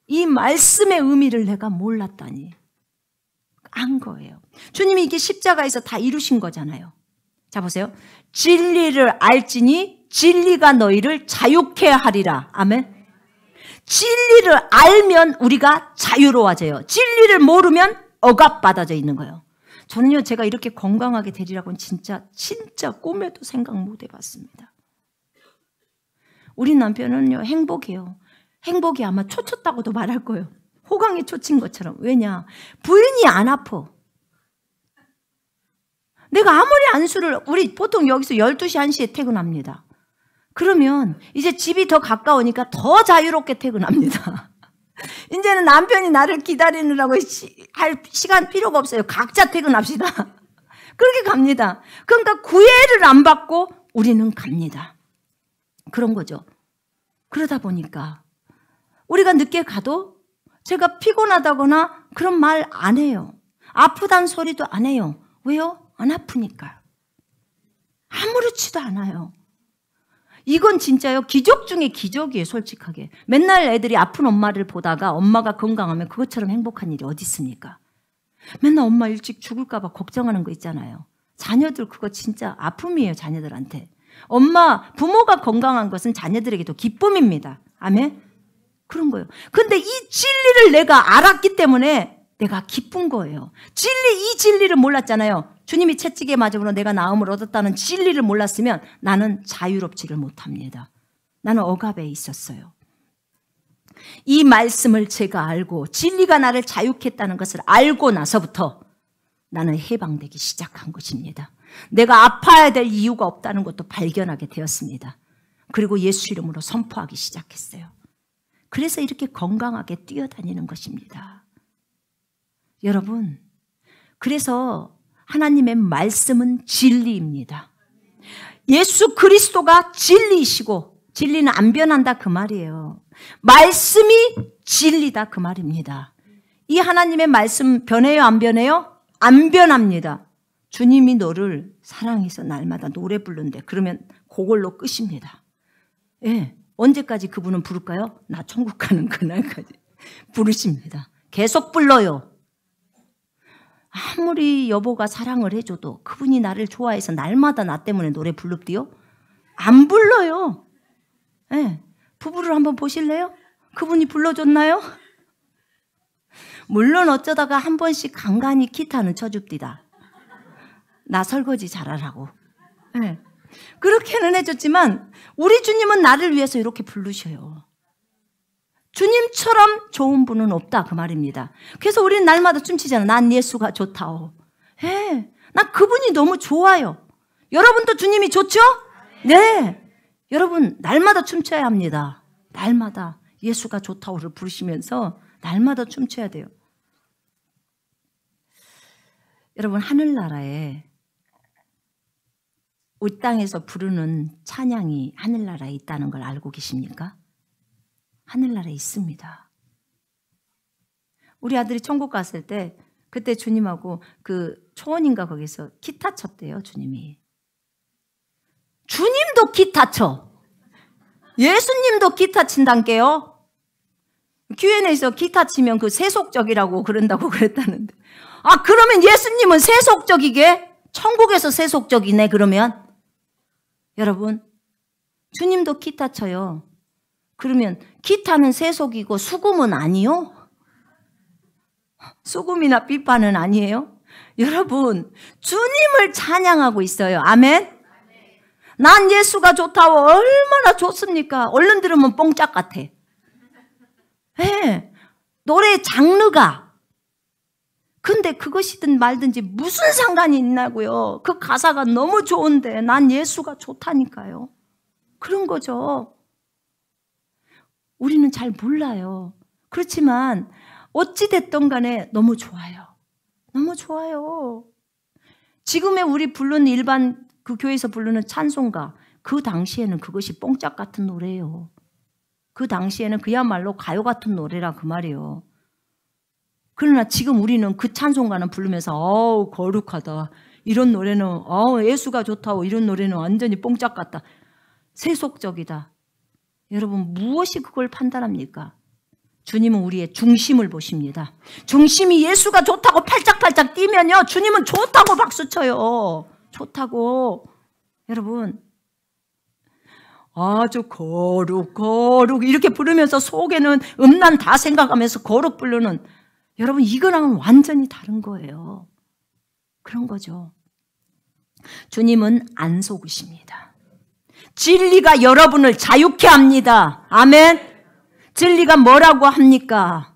Speaker 1: 이 말씀의 의미를 내가 몰랐다니 안 거예요. 주님이 이게 십자가에서 다 이루신 거잖아요. 자 보세요. 진리를 알지니 진리가 너희를 자유케 하리라. 아멘. 진리를 알면 우리가 자유로워져요. 진리를 모르면 억압받아져 있는 거예요. 저는요, 제가 이렇게 건강하게 되리라고는 진짜 꿈에도 생각 못 해봤습니다. 우리 남편은요, 행복해요. 행복이 아마 초쳤다고도 말할 거예요. 호강이 초친 것처럼. 왜냐? 부인이 안 아파. 내가 아무리 안수를, 우리 보통 여기서 12시, 1시에 퇴근합니다. 그러면 이제 집이 더 가까우니까 더 자유롭게 퇴근합니다. 이제는 남편이 나를 기다리느라고 할 시간 필요가 없어요. 각자 퇴근합시다. 그렇게 갑니다. 그러니까 구애를 안 받고 우리는 갑니다. 그런 거죠. 그러다 보니까 우리가 늦게 가도 제가 피곤하다거나 그런 말 안 해요. 아프단 소리도 안 해요. 왜요? 안 아프니까요. 아무렇지도 않아요. 이건 진짜요. 기적 중에 기적이에요. 솔직하게. 맨날 애들이 아픈 엄마를 보다가 엄마가 건강하면 그것처럼 행복한 일이 어디 있습니까? 맨날 엄마 일찍 죽을까 봐 걱정하는 거 있잖아요. 자녀들 그거 진짜 아픔이에요. 자녀들한테. 부모가 건강한 것은 자녀들에게도 기쁨입니다. 아멘? 그런 거예요. 근데 이 진리를 내가 알았기 때문에 내가 기쁜 거예요. 이 진리를 몰랐잖아요. 주님이 채찍에 맞음으로 내가 나음을 얻었다는 진리를 몰랐으면 나는 자유롭지를 못합니다. 나는 억압에 있었어요. 이 말씀을 제가 알고 진리가 나를 자유케 했다는 것을 알고 나서부터 나는 해방되기 시작한 것입니다. 내가 아파야 될 이유가 없다는 것도 발견하게 되었습니다. 그리고 예수 이름으로 선포하기 시작했어요. 그래서 이렇게 건강하게 뛰어다니는 것입니다. 여러분, 그래서 하나님의 말씀은 진리입니다. 예수 그리스도가 진리이시고 진리는 안 변한다 그 말이에요. 말씀이 진리다 그 말입니다. 이 하나님의 말씀 변해요 안 변해요? 안 변합니다. 주님이 너를 사랑해서 날마다 노래 부른대. 그러면 그걸로 끝입니다. 예, 언제까지 그분은 부를까요? 나 천국 가는 그날까지 부르십니다. 계속 불러요. 아무리 여보가 사랑을 해줘도 그분이 나를 좋아해서 날마다 나 때문에 노래 부릅디요? 안 불러요. 예, 부부를 한번 보실래요? 그분이 불러줬나요? 물론 어쩌다가 한 번씩 간간히 기타는 쳐줍디다. 나 설거지 잘하라고. 예, 그렇게는 해줬지만 우리 주님은 나를 위해서 이렇게 부르셔요. 주님처럼 좋은 분은 없다 그 말입니다. 그래서 우리는 날마다 춤추잖아. 난 예수가 좋다오. 예, 난 그분이 너무 좋아요. 여러분도 주님이 좋죠? 네. 여러분 날마다 춤춰야 합니다. 날마다 예수가 좋다오를 부르시면서 날마다 춤춰야 돼요. 여러분 하늘나라에 이 땅에서 부르는 찬양이 하늘나라에 있다는 걸 알고 계십니까? 하늘나라에 있습니다. 우리 아들이 천국 갔을 때 그때 주님하고 그 초원인가 거기서 기타 쳤대요. 주님이. 주님도 기타 쳐. 예수님도 기타 친단게요. 교회에서 기타 치면 그 세속적이라고 그런다고 그랬다는데. 아, 그러면 예수님은 세속적이게? 천국에서 세속적이네 그러면? 여러분, 주님도 기타 쳐요. 그러면 기타는 세속이고 수금은 아니요? 수금이나 삐빠는 아니에요? 여러분, 주님을 찬양하고 있어요. 아멘? 난 예수가 좋다고 얼마나 좋습니까? 얼른 들으면 뽕짝 같아. 네, 노래 장르가. 근데 그것이든 말든지 무슨 상관이 있나고요? 그 가사가 너무 좋은데 난 예수가 좋다니까요. 그런 거죠. 우리는 잘 몰라요. 그렇지만 어찌됐든 간에 너무 좋아요. 너무 좋아요. 지금의 우리 부르는 일반 그 교회에서 부르는 찬송가, 그 당시에는 그것이 뽕짝 같은 노래예요. 그 당시에는 그야말로 가요 같은 노래라 그 말이에요. 그러나 지금 우리는 그 찬송가는 부르면서 어우 거룩하다. 이런 노래는 예수가 좋다고 이런 노래는 완전히 뽕짝 같다. 세속적이다. 여러분 무엇이 그걸 판단합니까? 주님은 우리의 중심을 보십니다. 중심이 예수가 좋다고 팔짝팔짝 뛰면요. 주님은 좋다고 박수쳐요. 좋다고. 여러분 아주 거룩 이렇게 부르면서 속에는 음란 다 생각하면서 거룩 부르는 여러분 이거랑은 완전히 다른 거예요. 그런 거죠. 주님은 안 속으십니다. 진리가 여러분을 자유케 합니다. 아멘. 진리가 뭐라고 합니까?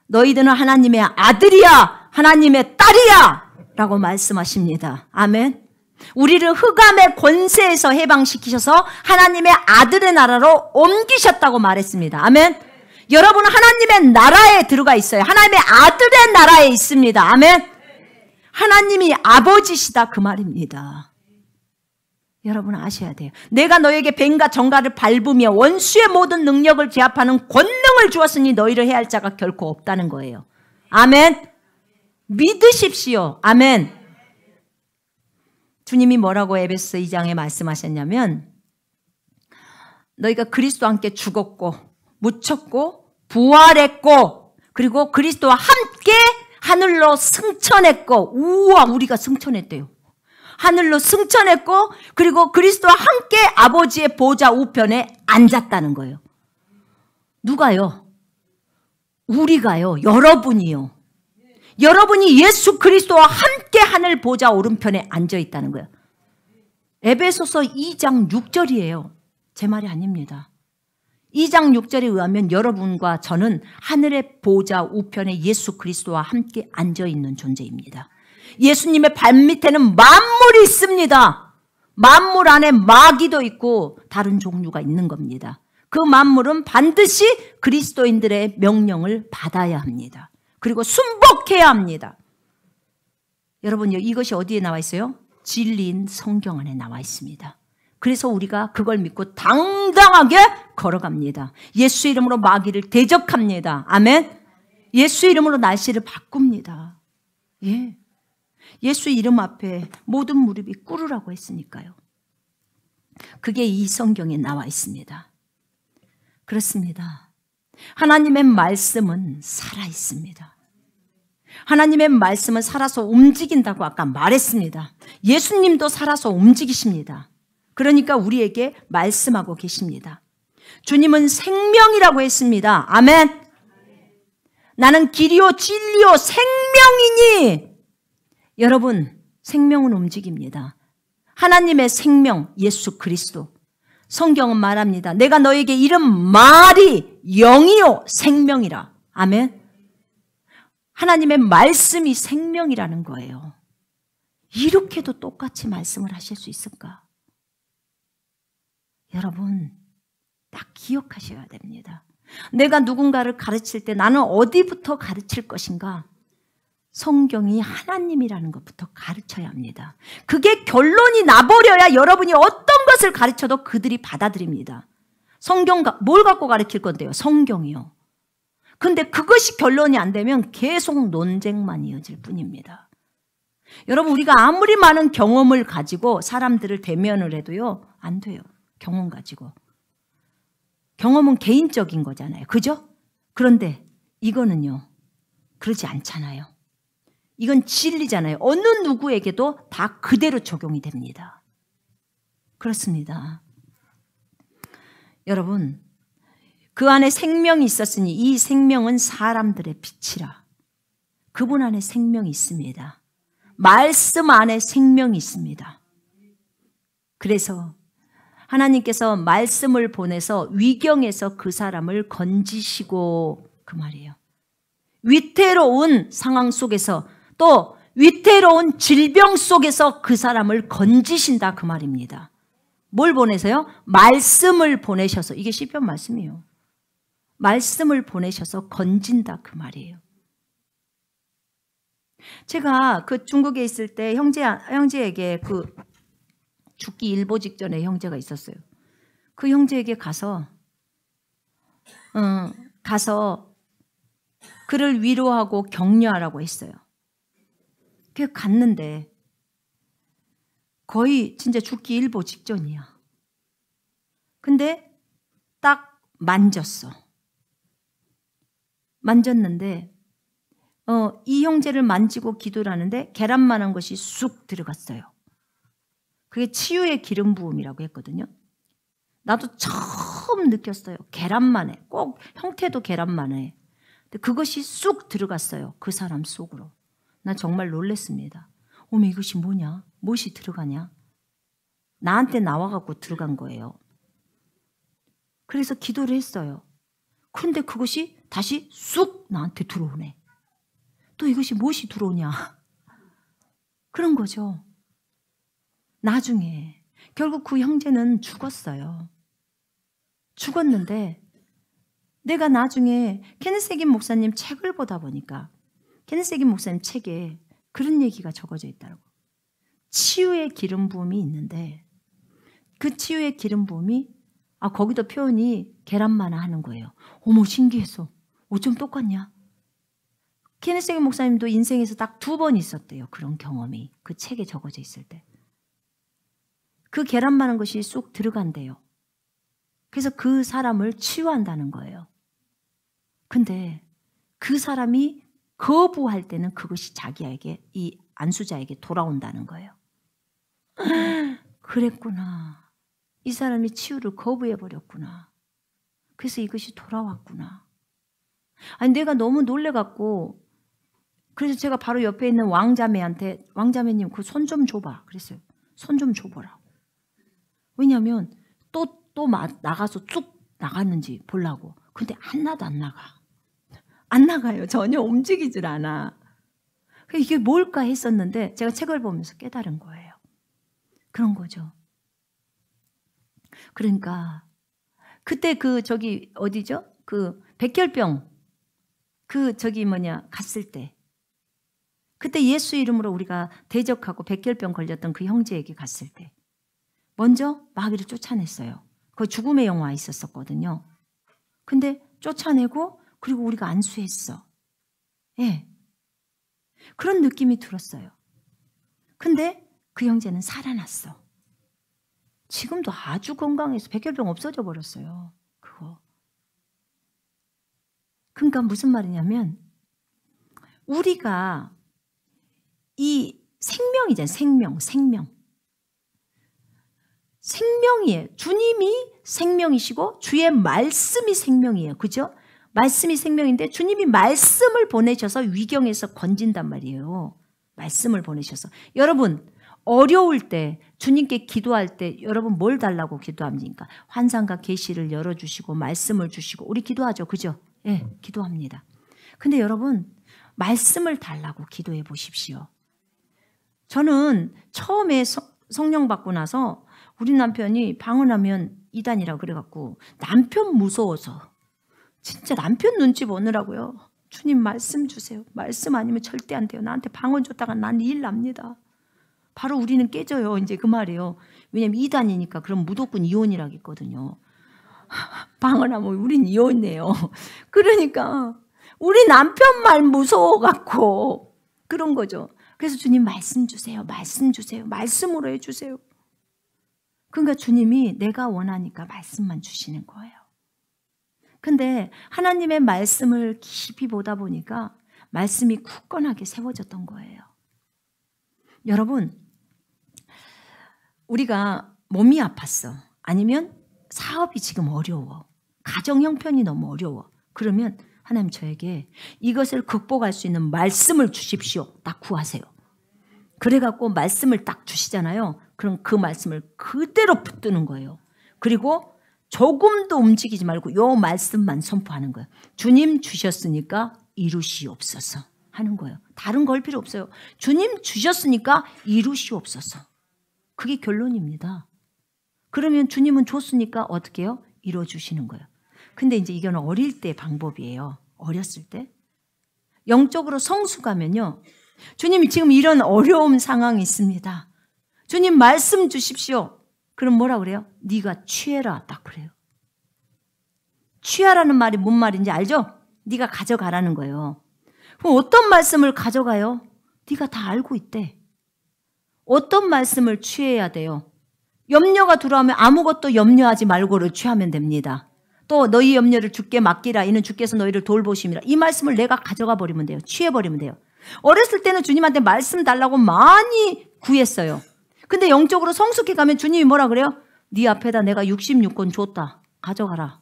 Speaker 1: 너희들은 하나님의 아들이야, 하나님의 딸이야 라고 말씀하십니다. 아멘. 우리를 흑암의 권세에서 해방시키셔서 하나님의 아들의 나라로 옮기셨다고 말했습니다. 아멘. 여러분은 하나님의 나라에 들어가 있어요. 하나님의 아들의 나라에 있습니다. 아멘. 하나님이 아버지시다 그 말입니다. 여러분 아셔야 돼요. 내가 너에게 뱀과 정갈을 밟으며 원수의 모든 능력을 제압하는 권능을 주었으니 너희를 해할 자가 결코 없다는 거예요. 아멘. 믿으십시오. 아멘. 주님이 뭐라고 에베소 2장에 말씀하셨냐면 너희가 그리스도와 함께 죽었고 묻혔고 부활했고 그리고 그리스도와 함께 하늘로 승천했고 우와 우리가 승천했대요. 하늘로 승천했고 그리고 그리스도와 함께 아버지의 보좌 우편에 앉았다는 거예요. 누가요? 우리가요. 여러분이요. 여러분이 예수 그리스도와 함께 하늘 보좌 오른편에 앉아 있다는 거예요. 에베소서 2장 6절이에요. 제 말이 아닙니다. 2장 6절에 의하면 여러분과 저는 하늘의 보좌 우편에 예수 그리스도와 함께 앉아 있는 존재입니다. 예수님의 발밑에는 만물이 있습니다. 만물 안에 마귀도 있고 다른 종류가 있는 겁니다. 그 만물은 반드시 그리스도인들의 명령을 받아야 합니다. 그리고 순복해야 합니다. 여러분, 이것이 어디에 나와 있어요? 진리인 성경 안에 나와 있습니다. 그래서 우리가 그걸 믿고 당당하게 걸어갑니다. 예수 이름으로 마귀를 대적합니다. 아멘. 예수 이름으로 날씨를 바꿉니다. 예. 예수 이름 앞에 모든 무릎이 꿇으라고 했으니까요. 그게 이 성경에 나와 있습니다. 그렇습니다. 하나님의 말씀은 살아 있습니다. 하나님의 말씀은 살아서 움직인다고 아까 말했습니다. 예수님도 살아서 움직이십니다. 그러니까 우리에게 말씀하고 계십니다. 주님은 생명이라고 했습니다. 아멘. 나는 길이요 진리요 생명이니. 여러분, 생명은 움직입니다. 하나님의 생명 예수 그리스도. 성경은 말합니다. 내가 너에게 이른 말이 영이요 생명이라. 아멘. 하나님의 말씀이 생명이라는 거예요. 이렇게도 똑같이 말씀을 하실 수 있을까? 여러분, 딱 기억하셔야 됩니다. 내가 누군가를 가르칠 때 나는 어디부터 가르칠 것인가? 성경이 하나님이라는 것부터 가르쳐야 합니다. 그게 결론이 나버려야 여러분이 어떤 것을 가르쳐도 그들이 받아들입니다. 성경, 뭘 갖고 가르칠 건데요? 성경이요. 근데 그것이 결론이 안 되면 계속 논쟁만 이어질 뿐입니다. 여러분, 우리가 아무리 많은 경험을 가지고 사람들을 대면을 해도요, 안 돼요. 경험 가지고. 경험은 개인적인 거잖아요. 그죠? 그런데 이거는요, 그러지 않잖아요. 이건 진리잖아요. 어느 누구에게도 다 그대로 적용이 됩니다. 그렇습니다. 여러분, 그 안에 생명이 있었으니 이 생명은 사람들의 빛이라. 그분 안에 생명이 있습니다. 말씀 안에 생명이 있습니다. 그래서 하나님께서 말씀을 보내서 위경에서 그 사람을 건지시고, 그 말이에요. 위태로운 상황 속에서 또 위태로운 질병 속에서 그 사람을 건지신다, 그 말입니다. 뭘 보내서요? 말씀을 보내셔서. 이게 시편 말씀이에요. 말씀을 보내셔서 건진다, 그 말이에요. 제가 그 중국에 있을 때 형제에게 그 죽기 일보 직전에 형제가 있었어요. 그 형제에게 가서 그를 위로하고 격려하라고 했어요. 그 갔는데 거의 진짜 죽기 일보 직전이야. 근데 딱 만졌는데 이 형제를 만지고 기도를 하는데 계란만한 것이 쑥 들어갔어요. 그게 치유의 기름 부음이라고 했거든요. 나도 처음 느꼈어요. 계란만해. 꼭 형태도 계란만해. 근데 그것이 쑥 들어갔어요. 그 사람 속으로. 나 정말 놀랐습니다. 어머, 이것이 뭐냐? 무엇이 들어가냐? 나한테 나와갖고 들어간 거예요. 그래서 기도를 했어요. 그런데 그것이 다시 쑥 나한테 들어오네. 또 이것이 무엇이 들어오냐? 그런 거죠. 나중에 결국 그 형제는 죽었어요. 죽었는데 내가 나중에 케네스 해긴 목사님 책을 보다 보니까 케네스 해긴 목사님 책에 그런 얘기가 적어져 있더라고. 치유의 기름 부음이 있는데 그 치유의 기름 부음이 거기도 표현이 계란만화 하는 거예요. 어머, 신기해서. 어쩜 똑같냐? 케네스 해긴 목사님도 인생에서 딱 2번 있었대요. 그런 경험이. 그 책에 적어져 있을 때. 그 계란만한 것이 쑥 들어간대요. 그래서 그 사람을 치유한다는 거예요. 근데 그 사람이 거부할 때는 그것이 자기에게, 이 안수자에게 돌아온다는 거예요. 그랬구나. 이 사람이 치유를 거부해버렸구나. 그래서 이것이 돌아왔구나. 아니, 내가 너무 놀래갖고, 그래서 제가 바로 옆에 있는 왕자매한테, 왕자매님 그 손 좀 줘봐. 그랬어요. 손 좀 줘보라고. 왜냐하면 또 나가서 쭉 나갔는지 보려고. 근데 하나도 안 나가. 안 나가요. 전혀 움직이질 않아. 이게 뭘까 했었는데 제가 책을 보면서 깨달은 거예요. 그런 거죠. 그러니까 그때 어디죠? 그 백혈병 갔을 때, 그때 예수 이름으로 우리가 대적하고 백혈병 걸렸던 그 형제에게 갔을 때 먼저 마귀를 쫓아냈어요. 그 죽음의 영화 있었거든요. 근데 쫓아내고 그리고 우리가 안수했어. 예. 그런 느낌이 들었어요. 근데 그 형제는 살아났어. 지금도 아주 건강해서 백혈병 없어져 버렸어요. 그거. 그러니까 무슨 말이냐면 우리가 이 생명이잖아요. 생명이에요. 주님이 생명이시고 주의 말씀이 생명이에요. 그죠? 말씀이 생명인데 주님이 말씀을 보내셔서 위경에서 건진단 말이에요. 말씀을 보내셔서. 여러분 어려울 때 주님께 기도할 때 여러분 뭘 달라고 기도합니까? 환상과 계시를 열어주시고 말씀을 주시고 우리 기도하죠. 그죠? 예, 기도합니다. 근데 여러분 말씀을 달라고 기도해 보십시오. 저는 처음에 성령 받고 나서 우리 남편이 방언하면 이단이라고 그래갖고 남편 무서워서 진짜 남편 눈치 보느라고요. 주님 말씀 주세요. 말씀 아니면 절대 안 돼요. 나한테 방언 줬다가 난 일 납니다. 바로 우리는 깨져요. 이제 그 말이에요. 왜냐면 이단이니까 그럼 무조건 이혼이라겠거든요. 방언하면 우린 이혼이에요. 그러니까 우리 남편 말 무서워갖고 그런 거죠. 그래서 주님 말씀 주세요. 말씀 주세요. 말씀으로 해주세요. 그러니까 주님이 내가 원하니까 말씀만 주시는 거예요. 근데 하나님의 말씀을 깊이 보다 보니까 말씀이 굳건하게 세워졌던 거예요. 여러분 우리가 몸이 아팠어. 아니면 사업이 지금 어려워. 가정 형편이 너무 어려워. 그러면 하나님 저에게 이것을 극복할 수 있는 말씀을 주십시오. 딱 구하세요. 그래갖고 말씀을 딱 주시잖아요. 그럼 그 말씀을 그대로 붙드는 거예요. 그리고 조금도 움직이지 말고 요 말씀만 선포하는 거예요. 주님 주셨으니까 이루시옵소서 하는 거예요. 다른 걸 필요 없어요. 주님 주셨으니까 이루시옵소서. 그게 결론입니다. 그러면 주님은 줬으니까 어떻게 해요? 이루어주시는 거예요. 근데 이제 이건 어릴 때 방법이에요. 어렸을 때. 영적으로 성숙하면요. 주님이 지금 이런 어려운 상황이 있습니다. 주님 말씀 주십시오. 그럼 뭐라 그래요? 네가 취해라. 딱 그래요. 취하라는 말이 뭔 말인지 알죠? 네가 가져가라는 거예요. 그럼 어떤 말씀을 가져가요? 네가 다 알고 있대. 어떤 말씀을 취해야 돼요? 염려가 들어오면 아무것도 염려하지 말고를 취하면 됩니다. 또 너희 염려를 주께 맡기라. 이는 주께서 너희를 돌보심이라. 이 말씀을 내가 가져가 버리면 돼요. 취해버리면 돼요. 어렸을 때는 주님한테 말씀 달라고 많이 구했어요. 근데 영적으로 성숙해 가면 주님이 뭐라 그래요? 네 앞에다 내가 66권 줬다. 가져가라.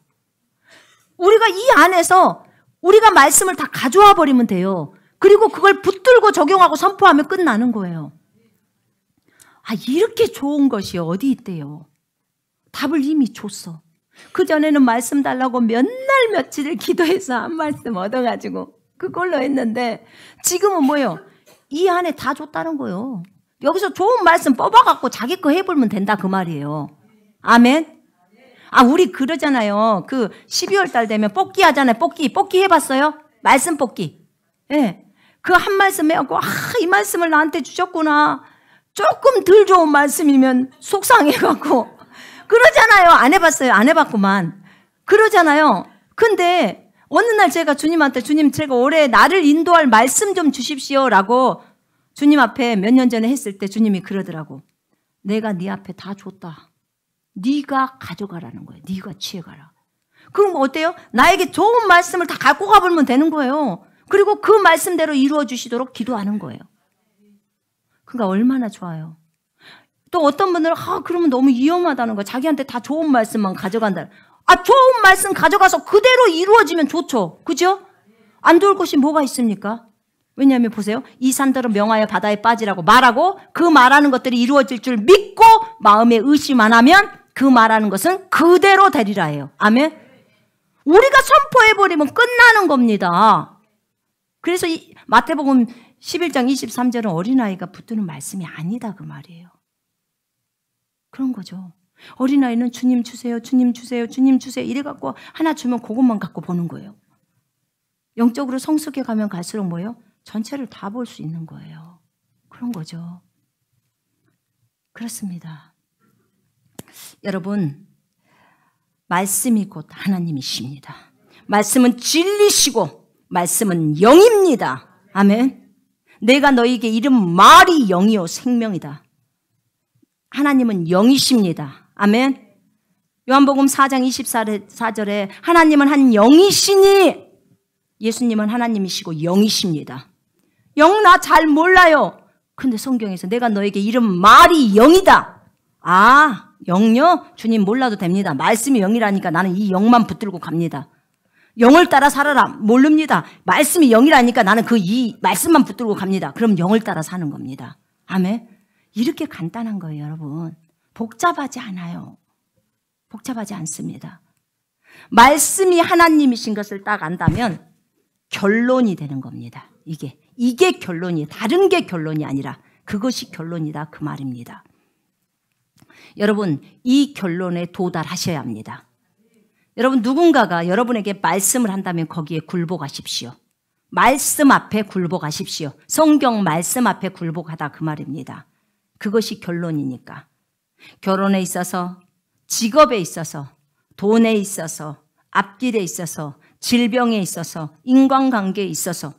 Speaker 1: 우리가 이 안에서 우리가 말씀을 다 가져와 버리면 돼요. 그리고 그걸 붙들고 적용하고 선포하면 끝나는 거예요. 아, 이렇게 좋은 것이 어디 있대요. 답을 이미 줬어. 그전에는 말씀 달라고 몇 날 며칠을 기도해서 한 말씀 얻어가지고 그걸로 했는데 지금은 뭐예요? 이 안에 다 줬다는 거예요. 여기서 좋은 말씀 뽑아갖고 자기 거 해보면 된다 그 말이에요. 아멘. 아, 우리 그러잖아요. 그 12월 달 되면 뽑기 하잖아요. 뽑기 해봤어요? 말씀 뽑기. 예. 그 한 말씀 해갖고 이 말씀을 나한테 주셨구나. 조금 덜 좋은 말씀이면 속상해갖고 그러잖아요. 안 해봤어요. 안 해봤구만. 그러잖아요. 근데 어느 날 제가 주님한테 주님 제가 올해 나를 인도할 말씀 좀 주십시오라고 주님 앞에 몇 년 전에 했을 때 주님이 그러더라고. 내가 네 앞에 다 줬다. 네가 가져가라는 거예요. 네가 취해가라. 그럼 어때요? 나에게 좋은 말씀을 다 갖고 가버리면 되는 거예요. 그리고 그 말씀대로 이루어 주시도록 기도하는 거예요. 그러니까 얼마나 좋아요. 또 어떤 분들은 그러면 너무 위험하다는 거야. 자기한테 다 좋은 말씀만 가져간다. 좋은 말씀 가져가서 그대로 이루어지면 좋죠. 그죠? 안 좋을 것이 뭐가 있습니까? 왜냐하면 보세요. 이 산들은 명하여 바다에 빠지라고 말하고 그 말하는 것들이 이루어질 줄 믿고 마음에 의심 안 하면 그 말하는 것은 그대로 되리라 해요. 아멘. 우리가 선포해버리면 끝나는 겁니다. 그래서 이 마태복음 11장 23절은 어린아이가 붙드는 말씀이 아니다 그 말이에요. 그런 거죠. 어린아이는 주님 주세요, 주님 주세요, 주님 주세요 이래갖고 하나 주면 그것만 갖고 보는 거예요. 영적으로 성숙해 가면 갈수록 뭐예요? 전체를 다 볼 수 있는 거예요. 그런 거죠. 그렇습니다. 여러분, 말씀이 곧 하나님이십니다. 말씀은 진리시고 말씀은 영입니다. 아멘. 내가 너희에게 이른 말이 영이요 생명이다. 하나님은 영이십니다. 아멘. 요한복음 4장 24절에 하나님은 한 영이시니 예수님은 하나님이시고 영이십니다. 영 나 잘 몰라요. 근데 성경에서 내가 너에게 이른 말이 영이다. 아, 영요? 주님 몰라도 됩니다. 말씀이 영이라니까 나는 이 영만 붙들고 갑니다. 영을 따라 살아라. 모릅니다. 말씀이 영이라니까 나는 이 말씀만 붙들고 갑니다. 그럼 영을 따라 사는 겁니다. 아멘. 이렇게 간단한 거예요, 여러분. 복잡하지 않아요. 복잡하지 않습니다. 말씀이 하나님이신 것을 딱 안다면 결론이 되는 겁니다. 이게 결론이에요. 다른 게 결론이 아니라 그것이 결론이다 그 말입니다. 여러분, 이 결론에 도달하셔야 합니다. 여러분, 누군가가 여러분에게 말씀을 한다면 거기에 굴복하십시오. 말씀 앞에 굴복하십시오. 성경 말씀 앞에 굴복하다 그 말입니다. 그것이 결론이니까. 결혼에 있어서, 직업에 있어서, 돈에 있어서, 앞길에 있어서, 질병에 있어서, 인간관계에 있어서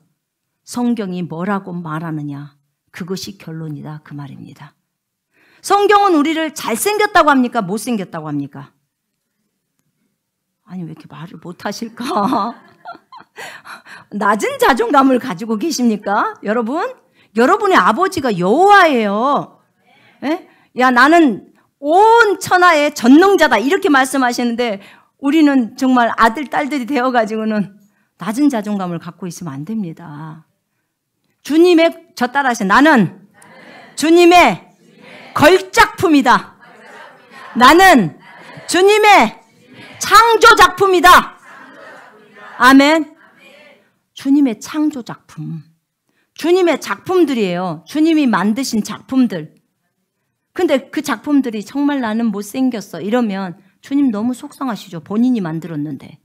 Speaker 1: 성경이 뭐라고 말하느냐, 그것이 결론이다 그 말입니다. 성경은 우리를 잘생겼다고 합니까? 못생겼다고 합니까? 아니, 왜 이렇게 말을 못하실까? 낮은 자존감을 가지고 계십니까? 여러분? 여러분의 아버지가 여호와예요. 예? 야, 나는 온 천하의 전능자다 이렇게 말씀하시는데 우리는 정말 아들, 딸들이 되어가지고는 낮은 자존감을 갖고 있으면 안 됩니다. 주님의, 저 따라하세요. 나는 주님의 걸작품이다. 나는 주님의 창조작품이다. 아멘. 주님의 창조작품. 주님의 작품들이에요. 주님이 만드신 작품들. 근데 그 작품들이 정말 나는 못생겼어 이러면 주님 너무 속상하시죠. 본인이 만들었는데.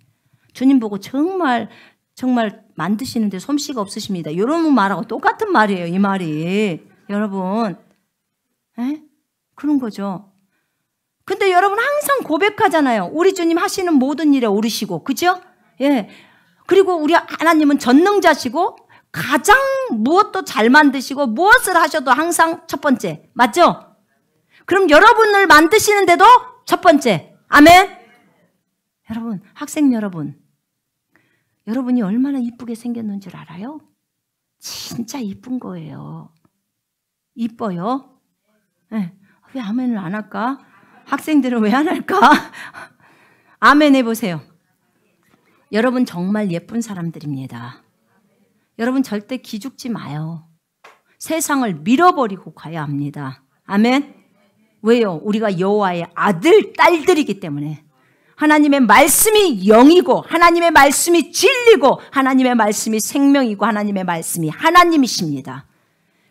Speaker 1: 주님 보고 정말 만드시는데 솜씨가 없으십니다. 이런 말하고 똑같은 말이에요. 이 말이. 여러분. 에? 그런 거죠. 근데 여러분 항상 고백하잖아요. 우리 주님 하시는 모든 일에 오르시고. 그죠? 예. 그리고 우리 하나님은 전능자시고 가장 무엇도 잘 만드시고 무엇을 하셔도 항상 첫 번째. 맞죠? 그럼 여러분을 만드시는데도 첫 번째. 아멘. 여러분, 학생 여러분. 여러분이 얼마나 이쁘게 생겼는 줄 알아요? 진짜 이쁜 거예요. 이뻐요? 네. 왜 아멘을 안 할까? 학생들은 왜 안 할까? 아멘 해보세요. 여러분 정말 예쁜 사람들입니다. 여러분 절대 기죽지 마요. 세상을 밀어버리고 가야 합니다. 아멘. 왜요? 우리가 여호와의 아들, 딸들이기 때문에. 하나님의 말씀이 영이고 하나님의 말씀이 진리고 하나님의 말씀이 생명이고 하나님의 말씀이 하나님이십니다.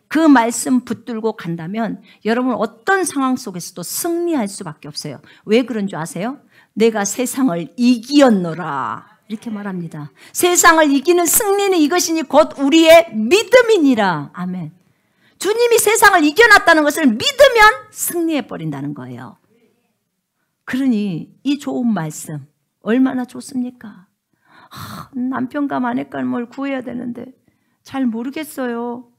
Speaker 1: 그 말씀 붙들고 간다면 여러분 어떤 상황 속에서도 승리할 수밖에 없어요. 왜 그런 줄 아세요? 내가 세상을 이기었노라 이렇게 말합니다. 세상을 이기는 승리는 이것이니 곧 우리의 믿음이니라. 아멘. 주님이 세상을 이겨놨다는 것을 믿으면 승리해버린다는 거예요. 그러니 이 좋은 말씀 얼마나 좋습니까? 남편과 아내가 뭘 구해야 되는데 잘 모르겠어요.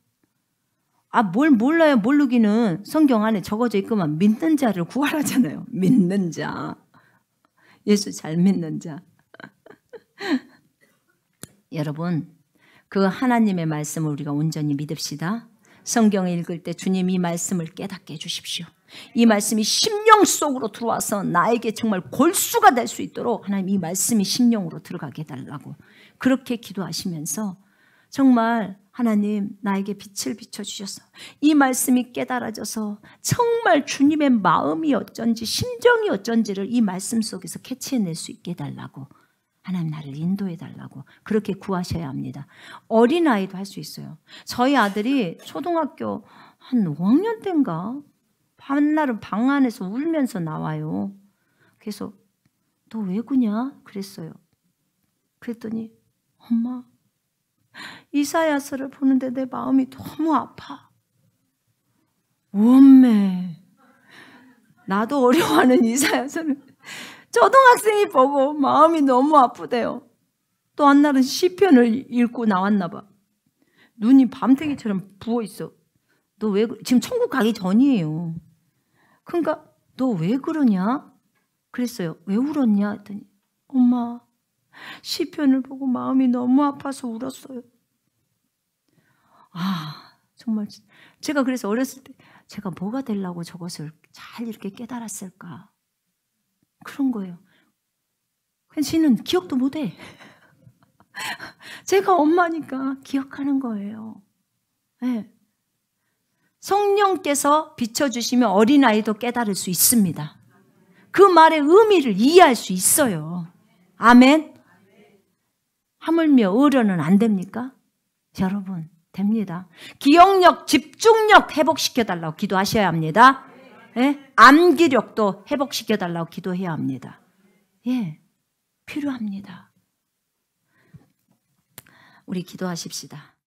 Speaker 1: 뭘 몰라요. 모르기는 성경 안에 적어져 있구만. 믿는 자를 구하라잖아요. 믿는 자. 예수 잘 믿는 자. 여러분, 그 하나님의 말씀을 우리가 온전히 믿읍시다. 성경을 읽을 때 주님 이 말씀을 깨닫게 해주십시오. 이 말씀이 심령 속으로 들어와서 나에게 정말 골수가 될 수 있도록 하나님 이 말씀이 심령으로 들어가게 해달라고 그렇게 기도하시면서 정말 하나님 나에게 빛을 비춰주셔서 이 말씀이 깨달아져서 정말 주님의 마음이 어쩐지 심정이 어쩐지를 이 말씀 속에서 캐치해낼 수 있게 해달라고 하나님 나를 인도해달라고 그렇게 구하셔야 합니다. 어린아이도 할 수 있어요. 저희 아들이 초등학교 한 5학년 때인가 한날은 방 안에서 울면서 나와요. 그래서 너 왜 구냐? 그랬어요. 그랬더니 엄마 이사야서를 보는데 내 마음이 너무 아파. 원매. 나도 어려워하는 이사야서는 초등학생이 보고 마음이 너무 아프대요. 또 한 날은 시편을 읽고 나왔나 봐. 눈이 밤탱이처럼 부어있어. 너 왜 지금 천국 가기 전이에요. 그러니까 너 왜 그러냐? 그랬어요. 왜 울었냐? 했더니 엄마 시편을 보고 마음이 너무 아파서 울었어요. 정말 제가 그래서 어렸을 때 제가 뭐가 되려고 저것을 잘 이렇게 깨달았을까? 그런 거예요. 지는 기억도 못해. 제가 엄마니까 기억하는 거예요. 네. 성령께서 비춰주시면 어린아이도 깨달을 수 있습니다. 그 말의 의미를 이해할 수 있어요. 아멘. 하물며 어른은 안 됩니까? 여러분 됩니다. 기억력, 집중력 회복시켜달라고 기도하셔야 합니다. 예? 암기력도 회복시켜달라고 기도해야 합니다. 예, 필요합니다. 우리 기도하십시다.